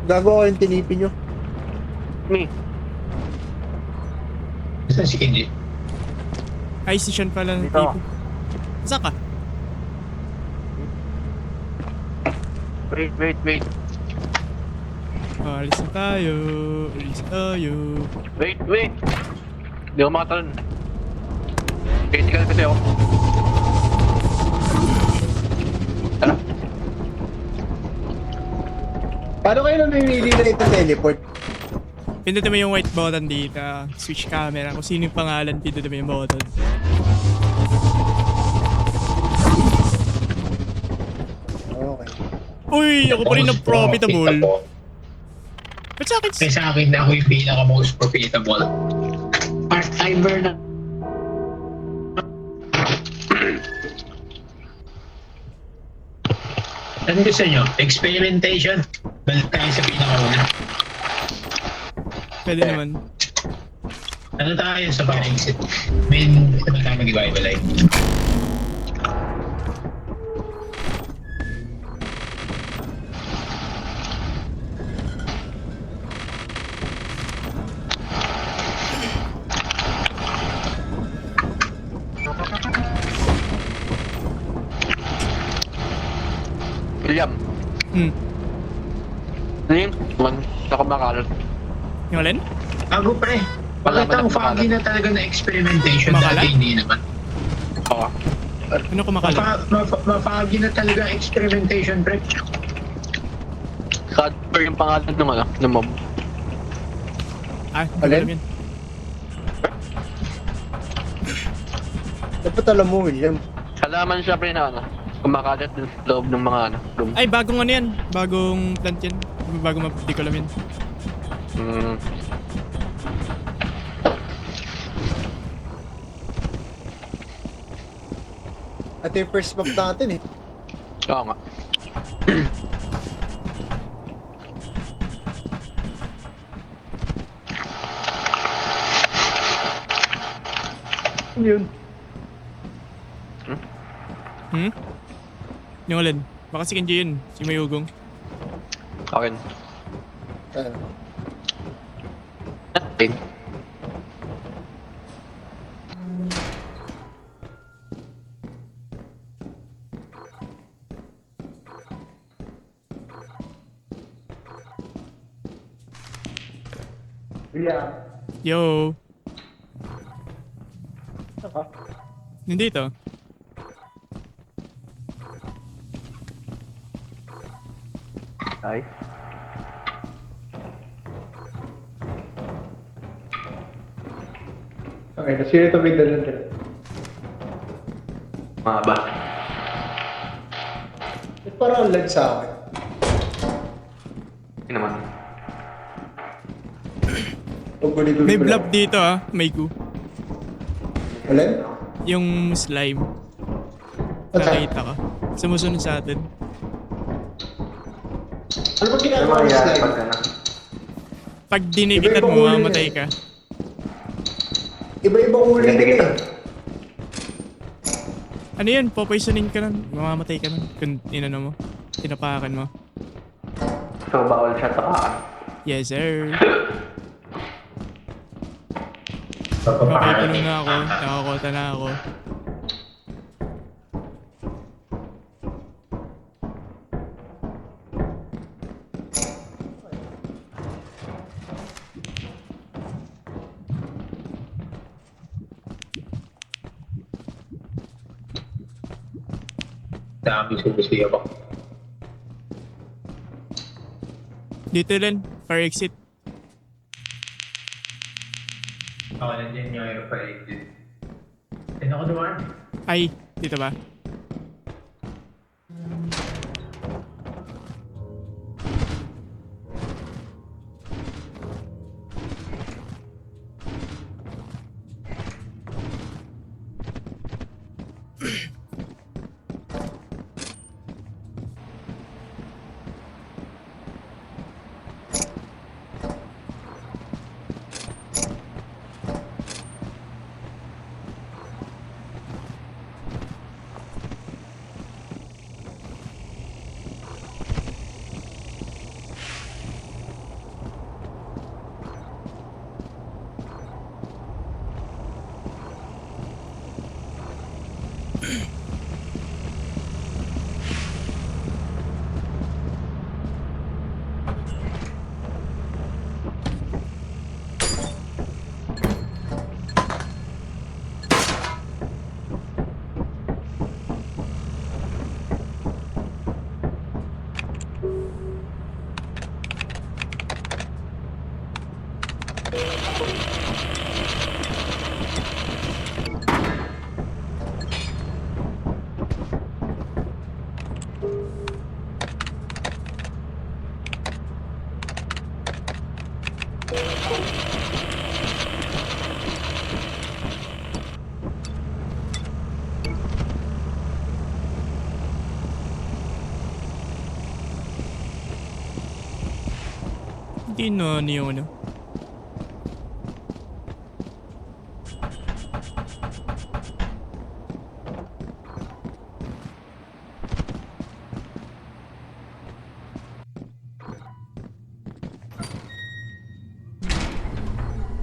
Speaker 2: Gago ko yung tinipin nyo.
Speaker 3: Me.
Speaker 4: Saan si Kenji?
Speaker 1: Ay, si Sean pala ng
Speaker 3: Dito.
Speaker 1: TP. Saan ka?
Speaker 3: Wait.
Speaker 1: Alis na tayo.
Speaker 3: Wait. Hindi ako makatalon. Critical kasi ako. Tara.
Speaker 2: Paano kayo namimili na itong teleport?
Speaker 1: Pindutin mo yung white button dito. Switch camera. Kung sino yung pangalan, pindutin mo yung button.
Speaker 2: Okay.
Speaker 1: Uy, ako pa rin ang profitable. Ba't sa akin?
Speaker 4: Kaya sa akin na ako yung pinaka-most profitable. Part-timer na. Ano gusto nyo? Experimentation? Balik tayo sa pinaka-una.
Speaker 1: Pwede naman.
Speaker 4: Ano tayo sa pang-exit? Ano tayo mag-iba-ibalay?
Speaker 3: William. Ano yun? Ako makalat.
Speaker 1: Yung alin?
Speaker 4: Bago pre. Bakit ang foggy na talaga na experimentation
Speaker 1: Kumakalat?
Speaker 4: dati hindi naman?
Speaker 3: Oo.
Speaker 1: Ano kumakalat?
Speaker 4: Mafoggy na talaga experimentation pre.
Speaker 3: Cadper yung pangalan ng mob.
Speaker 1: Ah, hindi ko
Speaker 2: Alin?
Speaker 1: alam yun.
Speaker 2: Dapat alam mo, William.
Speaker 3: Halaman siya pre na kumakalat dun sa loob ng mga room.
Speaker 1: Ay, bagong ano yan. Bagong plant yan. Bagong map, di ko alam yun.
Speaker 2: At yung first map natin eh.
Speaker 3: Oo nga.
Speaker 2: Ano yun?
Speaker 1: Yung alin? Baka si Kenji yun. Si Mayugong.
Speaker 3: Akin.
Speaker 2: Ano?
Speaker 3: Natin.
Speaker 2: Yeah.
Speaker 1: Yo.
Speaker 2: Saka.
Speaker 1: Nandito.
Speaker 3: Ay.
Speaker 2: Okay, na sino ito may dalan rin?
Speaker 3: Mahaba.
Speaker 2: Ba't parang ang lag sa akin?
Speaker 3: Yun naman.
Speaker 2: Pag guli-guli
Speaker 1: May
Speaker 2: ko
Speaker 1: blob
Speaker 2: lang.
Speaker 1: dito May gu.
Speaker 2: Alin?
Speaker 1: Yung slime.
Speaker 2: What's that?
Speaker 1: Nakita ka. Sumusunod sa atin.
Speaker 2: Ano ba
Speaker 3: Ano
Speaker 2: ginagawa ng
Speaker 3: mangyayari
Speaker 2: slime?
Speaker 3: pag ano?
Speaker 1: Pag dinikitan
Speaker 2: Iba-ibang
Speaker 1: mo,
Speaker 2: uri
Speaker 1: mamatay
Speaker 2: na
Speaker 1: ka.
Speaker 2: Iba-ibang uli
Speaker 3: Ganda
Speaker 2: nila
Speaker 3: kita.
Speaker 2: eh.
Speaker 1: Ano yun? Popoisonin ka nun. Mamamatay ka nun. Kung inano mo. Tinapakan mo.
Speaker 3: So, bawal siya takaan.
Speaker 1: Yes, sir. Okay,
Speaker 4: Pagpapahalan.
Speaker 1: puno na ako. Nakakota na ako.
Speaker 4: Dami sumusiya ba?
Speaker 1: Dito rin. Fire exit.
Speaker 4: Ako nandiyan yung air pa exit. Saan ako dumaan?
Speaker 1: Ay, dito ba? Hindi no, ano yung ano.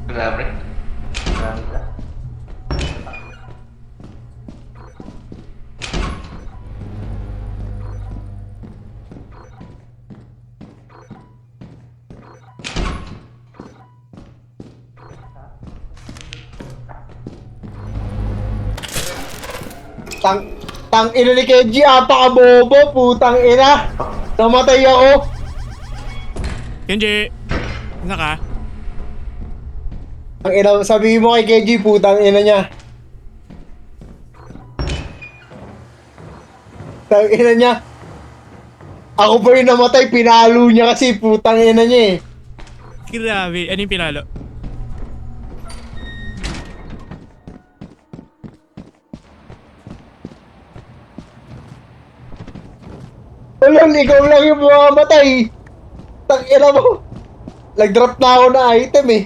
Speaker 3: Grabe. Grabe ka.
Speaker 2: Tang ina ni Kenji, apaka-bobo, putang ina. Namatay ako.
Speaker 1: Kenji! Nasa ka?
Speaker 2: Ang ina, sabihin mo kay Kenji, putang ina niya. Tang ina niya. Ako pa yung namatay, pinalo niya kasi putang ina niya eh.
Speaker 1: Grabe. Ano yung pinalo?
Speaker 2: Tolol, ikaw lang yung mamamatay. Tang ina mo. Nag-drop na ako na item eh.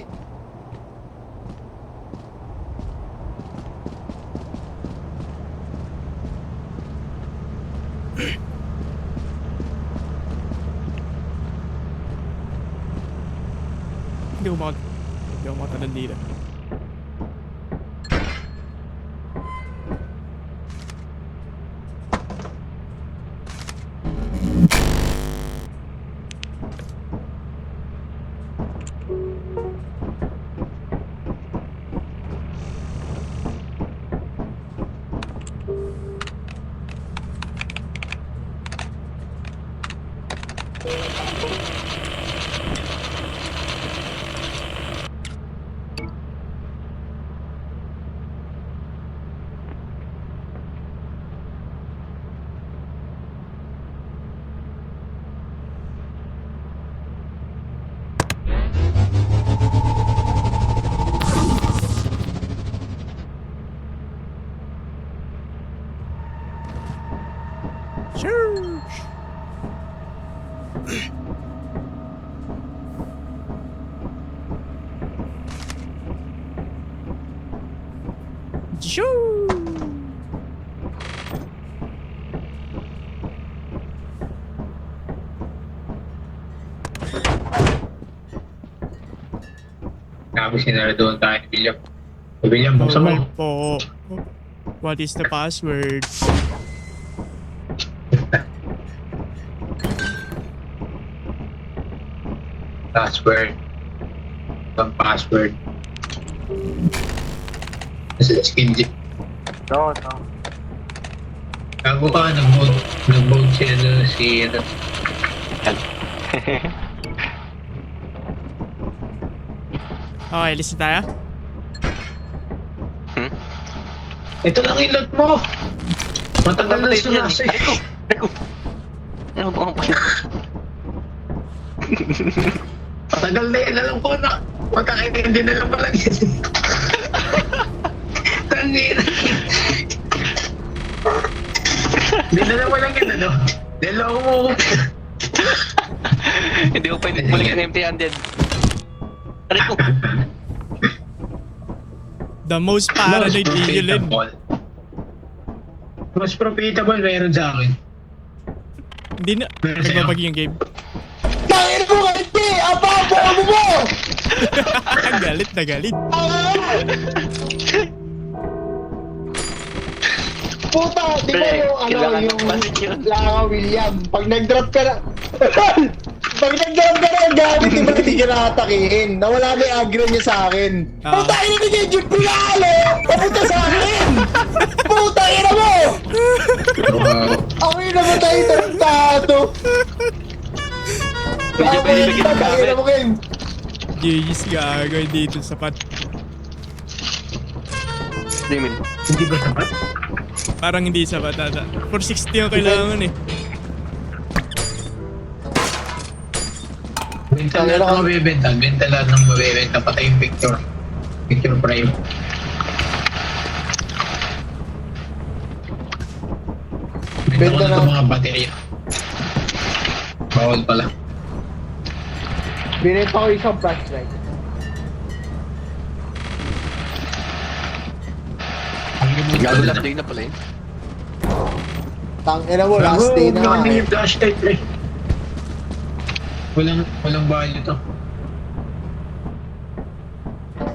Speaker 1: Hindi ako makatalon dito. Sure. Shoo!
Speaker 4: Grabe, sinaradoon tayo ni William. William, buksan mo.
Speaker 1: Po. What is the password?
Speaker 4: Password. Ang password. Nasa skin jeep.
Speaker 3: No.
Speaker 4: Bago ka, nag-vote si ano.
Speaker 1: Okay, listen tayo.
Speaker 4: Ito lang yung load mo! Matagal na sunasa eh.
Speaker 3: Ano ba ang
Speaker 4: Matagal na yan, alam ko na. Magkakaintindi na lang pala yan. Tangina. Dinala mo lang yan, ano? Niloko mo ko.
Speaker 3: Hindi ko pwede balik ang empty-handed. Aray ko.
Speaker 1: The most paranoid villain.
Speaker 4: Most profitable meron sa akin.
Speaker 1: Hindi na. Nagbabagi yung game.
Speaker 2: Tangin mo ka, hindi! Aba, mo!
Speaker 1: Galit na galit.
Speaker 2: Puta, di ba
Speaker 3: Pre,
Speaker 2: yung
Speaker 3: kailangan
Speaker 2: yung
Speaker 3: magpalit yun.
Speaker 2: Laka William, pag nag-drop ka na, pag nag-drop ka na ang gamit, di ba hindi ka nakatakihin? Nawala na yung aggro niya sa akin.
Speaker 1: Ah.
Speaker 2: Puta, ina niya yung jeep ko lalo! Papunta sa akin! Puta, ina mo! Ako yung namatay tarantado!
Speaker 3: Medyo
Speaker 2: Ako
Speaker 3: pwede
Speaker 2: yung
Speaker 3: bigyan ng
Speaker 2: namatay
Speaker 3: gamit.
Speaker 2: mo kayo!
Speaker 1: GG's gago, hindi ito sapat.
Speaker 3: Streaming.
Speaker 4: Hindi ba sapat?
Speaker 1: Parang hindi sapat ata. 460 yung kailangan eh.
Speaker 4: Benta lahat ng mabibenta. Benta lahat ng mabibenta. Patay yung picture. Picture frame. Benta ko
Speaker 2: Benta
Speaker 4: na
Speaker 2: na.
Speaker 4: itong mga baterya. Bawal pala.
Speaker 2: Binenta ko isang flashlight.
Speaker 3: Gago last day na pala eh.
Speaker 2: Tangina mo, last day na nga
Speaker 4: Gago,
Speaker 2: eh.
Speaker 4: yung flashlight pre. Walang value to.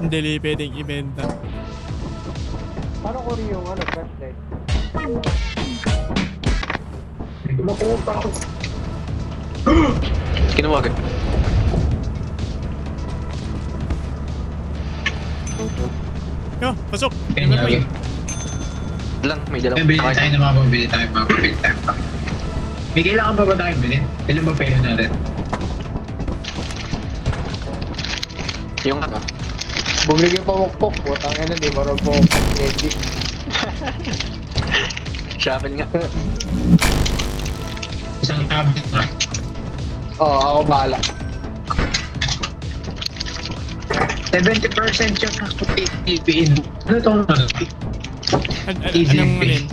Speaker 1: Hindi li pwedeng ibenta.
Speaker 2: Paano ko rin yung flashlight?
Speaker 4: Hindi ko makuha pa ako.
Speaker 3: Kinuha agad.
Speaker 1: Yo, pasok!
Speaker 4: Kaya
Speaker 1: Never mind.
Speaker 3: Lang, may dalawang
Speaker 4: Bili tayo ng mga pambili tayo, mga pambili tayo. May kailangan pa ba tayong bilhin? Ilan ba pera natin?
Speaker 3: Yung ano?
Speaker 2: Bumili yung pamukpok, putang ina, di marunong pamukpok candy.
Speaker 3: Shovel nga.
Speaker 4: Isang tablet na.
Speaker 2: Oo, ako bahala.
Speaker 4: 70% yung TPin. Ano itong ano? Easy
Speaker 1: Anong
Speaker 4: pay.
Speaker 1: alin?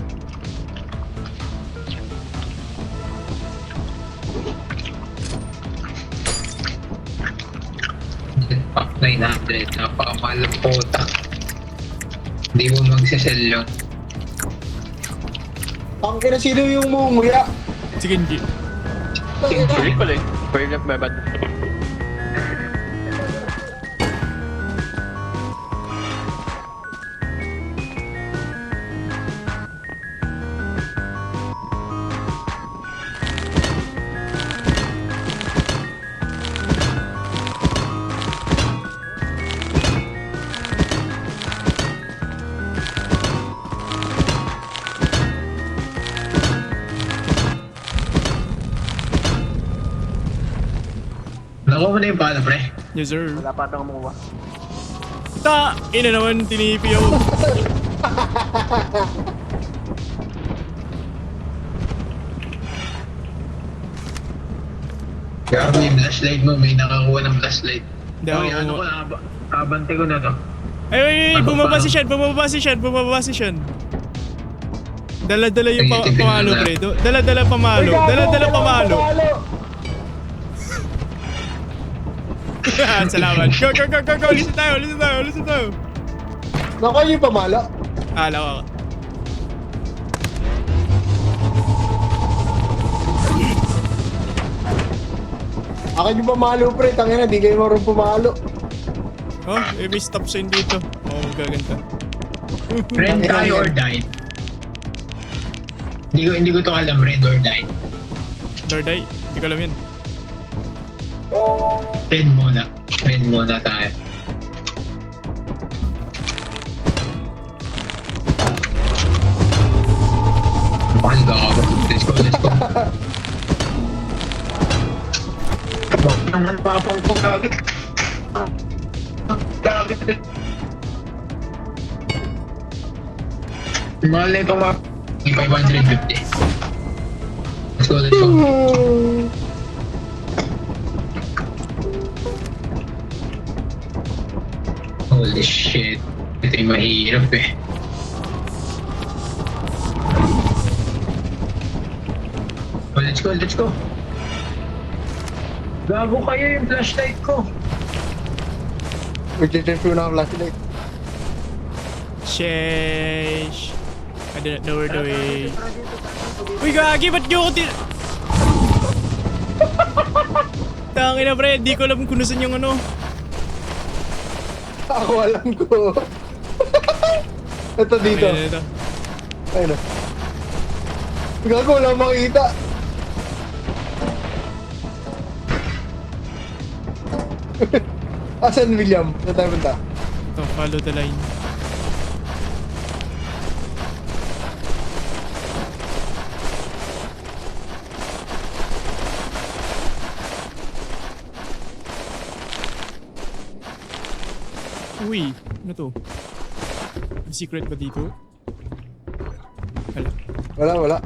Speaker 4: Pack 900. Napakamahal ang puta. Hindi mo magsasell yun.
Speaker 2: Ang ina, sino yung munguya?
Speaker 1: Sige, hindi.
Speaker 3: Balik pala eh. Pwede na babad.
Speaker 4: Nakuha mo na yung pala, pre.
Speaker 1: Yes, sir.
Speaker 3: Wala pa atang kumuha.
Speaker 1: Ina naman, tinipi ako.
Speaker 4: Grabe yung flashlight mo, may nakakuha ng flashlight.
Speaker 1: Hindi
Speaker 4: Okay,
Speaker 1: ako
Speaker 4: ano ko
Speaker 1: kumuha.
Speaker 4: na, abante ko na to.
Speaker 1: Ay,
Speaker 4: Ano
Speaker 1: bumaba
Speaker 4: pa?
Speaker 1: si Sean, bumaba si Sean, bumaba si Sean. Dala-dala yung
Speaker 4: Sige, tignan
Speaker 1: pamalo,
Speaker 4: na.
Speaker 1: pre. Dala-dala pamalo. Dala-dala pamalo. Salamat. Go, go, go, go, go. Listen tayo, listen tayo, listen tayo.
Speaker 2: Naku, yung pamala.
Speaker 1: Ala ko.
Speaker 2: Akin yung pamalo, pre. Tangina, di kayo marunong pumalo.
Speaker 1: Oh, may stop sign dito. Oh, magaganda.
Speaker 4: Red die or die. Hindi ko to alam, red or die.
Speaker 1: Dorday, hindi ko alam yun.
Speaker 4: Red muna. Red muna tayo. Mahal ka ako. Let's go, let's go. Bak naman papang ko gagit. Gagit. Mahal na itong mga 550. Let's go, let's go. Holy shit. Ito yung mahirap eh. Oh, let's go, let's go. Gago kayo yung flashlight ko.
Speaker 2: Mag-change na ang flashlight.
Speaker 1: Sheesh. I didn't know where the way. Uy, gagi, ba't nyo ako Tangin na, pre. Di ko alam kung nasan yung ano.
Speaker 2: Ako alam ko. Ito dito.
Speaker 1: Ayun, ito.
Speaker 2: Ayun na. Gago, wala makita. Asan William? Saan tayo punta?
Speaker 1: Ito, follow the line. Uy, ano to? May secret ba dito? Wala.
Speaker 2: Wala, wala.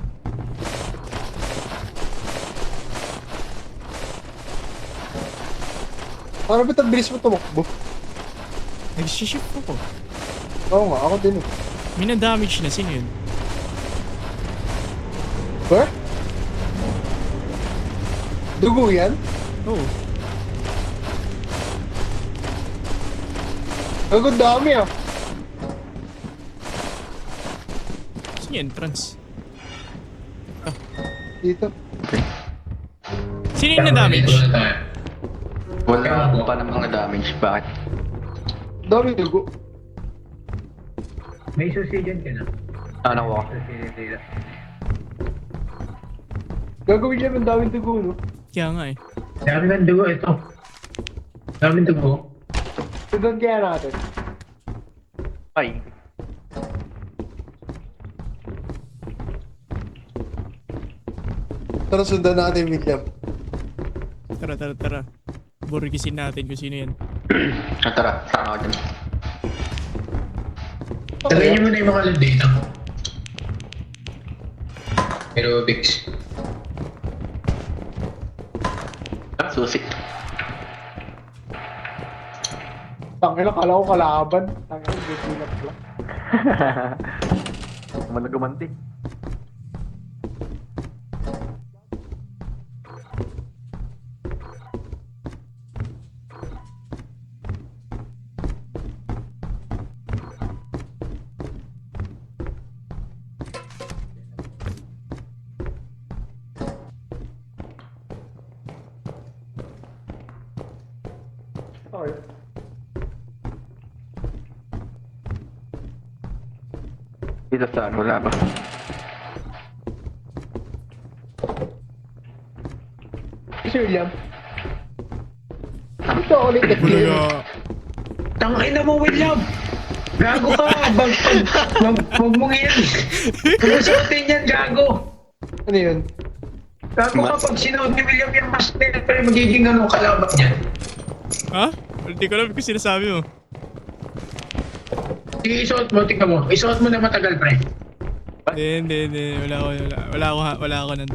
Speaker 2: Ano ba't ang bilis mo tumakbo?
Speaker 1: Nag-shift ako.
Speaker 2: Oo nga, ako din eh.
Speaker 1: May na-damage na. Sino yun?
Speaker 2: Where? Dugo yan?
Speaker 1: Oh,
Speaker 2: Gago, dami ah.
Speaker 1: sino yung entrance?
Speaker 2: Dito.
Speaker 1: Sino yung na-damage?
Speaker 4: Dito na tayo.
Speaker 3: Wala pa namang na-damage. Bakit?
Speaker 2: Dami dugo.
Speaker 4: May susi dyan ka na.
Speaker 3: Ano ko?
Speaker 4: Susi dito.
Speaker 2: Gagawin niya ang daming dugo, no?
Speaker 1: Kaya nga eh.
Speaker 4: Dami ng dugo ito. Dami ng dugo.
Speaker 2: Sundan kaya natin.
Speaker 3: Ay.
Speaker 2: Tara, sundan natin, William.
Speaker 1: Tara, tara, tara. Burigisin natin kung sino yan.
Speaker 3: Tara, tara ako dyan.
Speaker 4: Tagay niyo muna yung mga load dito. Pero Bix.
Speaker 3: Susi.
Speaker 2: Tangina, kala ko kalaban. Tangina, gisilap lang.
Speaker 3: Malagamanti.
Speaker 2: Okay.
Speaker 3: Dito sa ano, wala ba?
Speaker 2: Si William. Ito ulit na
Speaker 1: Bulaga.
Speaker 4: Tangin na mo, William! Gago ka! Wag mong yan! Pulusutin yan, gago!
Speaker 2: Ano yun?
Speaker 4: Gago kapag sinuot ni William yung mask na yun, pero magiging ano kalaban niya.
Speaker 1: Ha? Hindi ko alam kung sinasabi mo.
Speaker 4: Sige, isuot mo, tingnan mo. Isuot mo na matagal, pre.
Speaker 1: Hindi. Wala ako nun.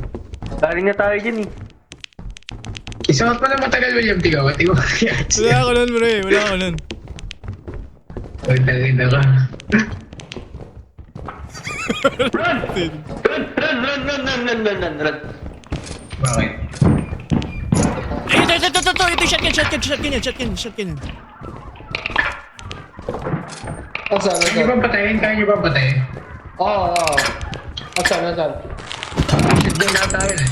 Speaker 3: Galing na tayo dyan eh.
Speaker 4: Isuot mo na matagal, William. Tingnan mo.
Speaker 1: Wala ako nun, bro. Wala ako nun.
Speaker 4: Tangin na ka.
Speaker 3: Run! Run!
Speaker 4: Bakit?
Speaker 1: Ay, ito, shotgun yan.
Speaker 2: Asan?
Speaker 4: Kaya niyo ba patayin? Kaya niyo ba patayin?
Speaker 2: Oo. Asan?
Speaker 4: Doon na tayo eh.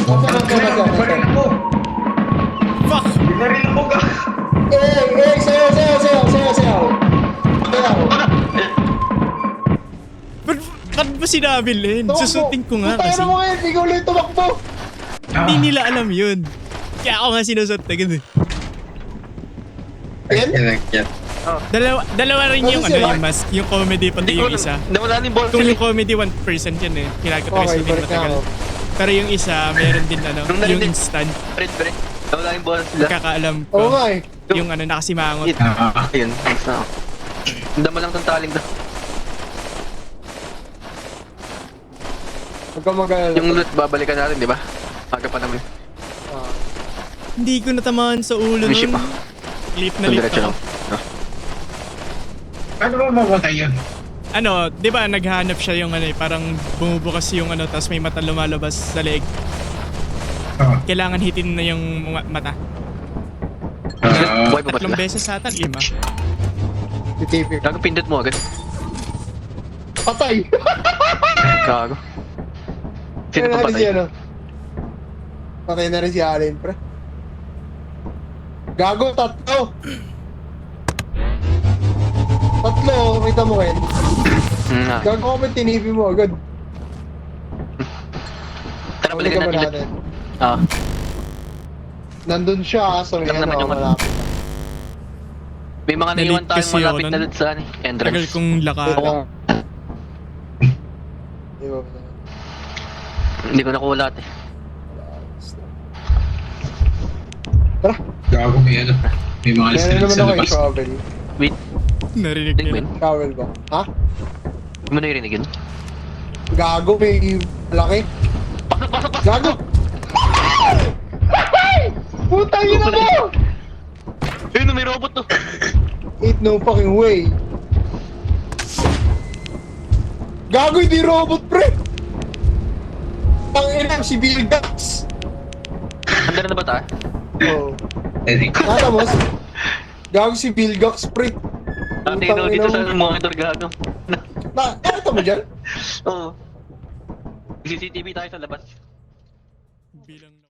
Speaker 2: Asan?
Speaker 4: Baril mo!
Speaker 1: Fuck!
Speaker 4: Baril mo ka!
Speaker 2: Sayaw.
Speaker 1: Ba't ba sinabi, Len? Susutin ko nga
Speaker 2: Tayo
Speaker 1: kasi.
Speaker 2: na mo ngayon, ikaw ulit tumakbo.
Speaker 1: Hindi nila alam yun. Kaya ako nga sinusot na ganun.
Speaker 2: Ayan?
Speaker 1: Dalawa rin yung
Speaker 2: Ano sila?
Speaker 1: yung mask. Yung comedy pati yung isa.
Speaker 3: Nawala ni Ball.
Speaker 1: Kung yung comedy 1% yan eh. Kailangan ko
Speaker 2: Okay,
Speaker 1: talaga
Speaker 2: balik na
Speaker 1: matagal.
Speaker 2: ako.
Speaker 1: Pero yung isa, meron din
Speaker 3: Nung
Speaker 1: yung
Speaker 3: narinig-
Speaker 1: instant.
Speaker 3: Pre. Nawala yung ball sila.
Speaker 1: Kakaalam
Speaker 2: Oo
Speaker 1: ko.
Speaker 2: nga eh.
Speaker 1: Yung nakasimangot.
Speaker 3: Ayun, next na ako. Dama lang tong taling na.
Speaker 2: Huwag ka mag-alala.
Speaker 3: Yung loot, babalikan natin, di ba? Aga pa naman.
Speaker 2: Ah.
Speaker 1: Hindi ko natamaan sa ulo
Speaker 3: May ship
Speaker 1: nun.
Speaker 3: ah.
Speaker 1: Late na
Speaker 3: Yung
Speaker 1: late
Speaker 3: diretso
Speaker 1: ako.
Speaker 3: lang.
Speaker 4: Ano ba mamatay yun?
Speaker 1: Ano, di ba naghanap siya yung parang bumubukas yung tapos may mata lumalabas sa leg.
Speaker 4: Oo.
Speaker 1: Kailangan hitin na yung mata.
Speaker 3: Buhay pa ba
Speaker 1: Tatlong
Speaker 3: sila?
Speaker 1: beses ata, 5.
Speaker 2: Titipid.
Speaker 3: Gago, pindot mo agad.
Speaker 2: Patay.
Speaker 3: Gago. Sino
Speaker 2: Patay
Speaker 3: pa
Speaker 2: na rin si
Speaker 3: patay?
Speaker 2: ano. Patay na rin si Allen, pre. Gago, tatlo. Kita mo kayo. Gago ka ba tinipi mo agad?
Speaker 3: Tara, balikan natin loot. Ah,
Speaker 2: Nandun siya, so
Speaker 3: Lang
Speaker 2: yan
Speaker 3: naman
Speaker 2: ako
Speaker 3: yung-
Speaker 2: malapit.
Speaker 3: may mga
Speaker 1: Nalit
Speaker 3: naiwan tayong
Speaker 1: kasi
Speaker 3: malapit
Speaker 1: ako
Speaker 3: na
Speaker 1: nun.
Speaker 3: loot sa entrance.
Speaker 1: Tagal kong lakad.
Speaker 3: Oo.
Speaker 2: Di ba?
Speaker 3: Hindi ko nakuha lahat eh.
Speaker 2: Tara,
Speaker 4: Gago may ano. May mga
Speaker 2: meron naman ako yung shovel.
Speaker 3: Wait,
Speaker 1: Narinig
Speaker 3: Tingnan mo
Speaker 1: nila.
Speaker 3: yun.
Speaker 2: Shovel ba? Ha?
Speaker 3: hindi mo narinig yun?
Speaker 2: Gago, may malaki.
Speaker 3: Pasok!
Speaker 2: Gago! Putang ina mo!
Speaker 3: Ayun, may robot to.
Speaker 2: Ain't no fucking way. Gago, hindi robot, pre! Tangina, si Bill Gates!
Speaker 3: Handa na ba tayo?
Speaker 2: Oo. Nata mo? Gago si Bill Gates, pre!
Speaker 3: Tino dito sa monitor gago.
Speaker 2: Nakita mo dyan?
Speaker 3: Oo. CCTV tayo sa labas.
Speaker 1: Bilang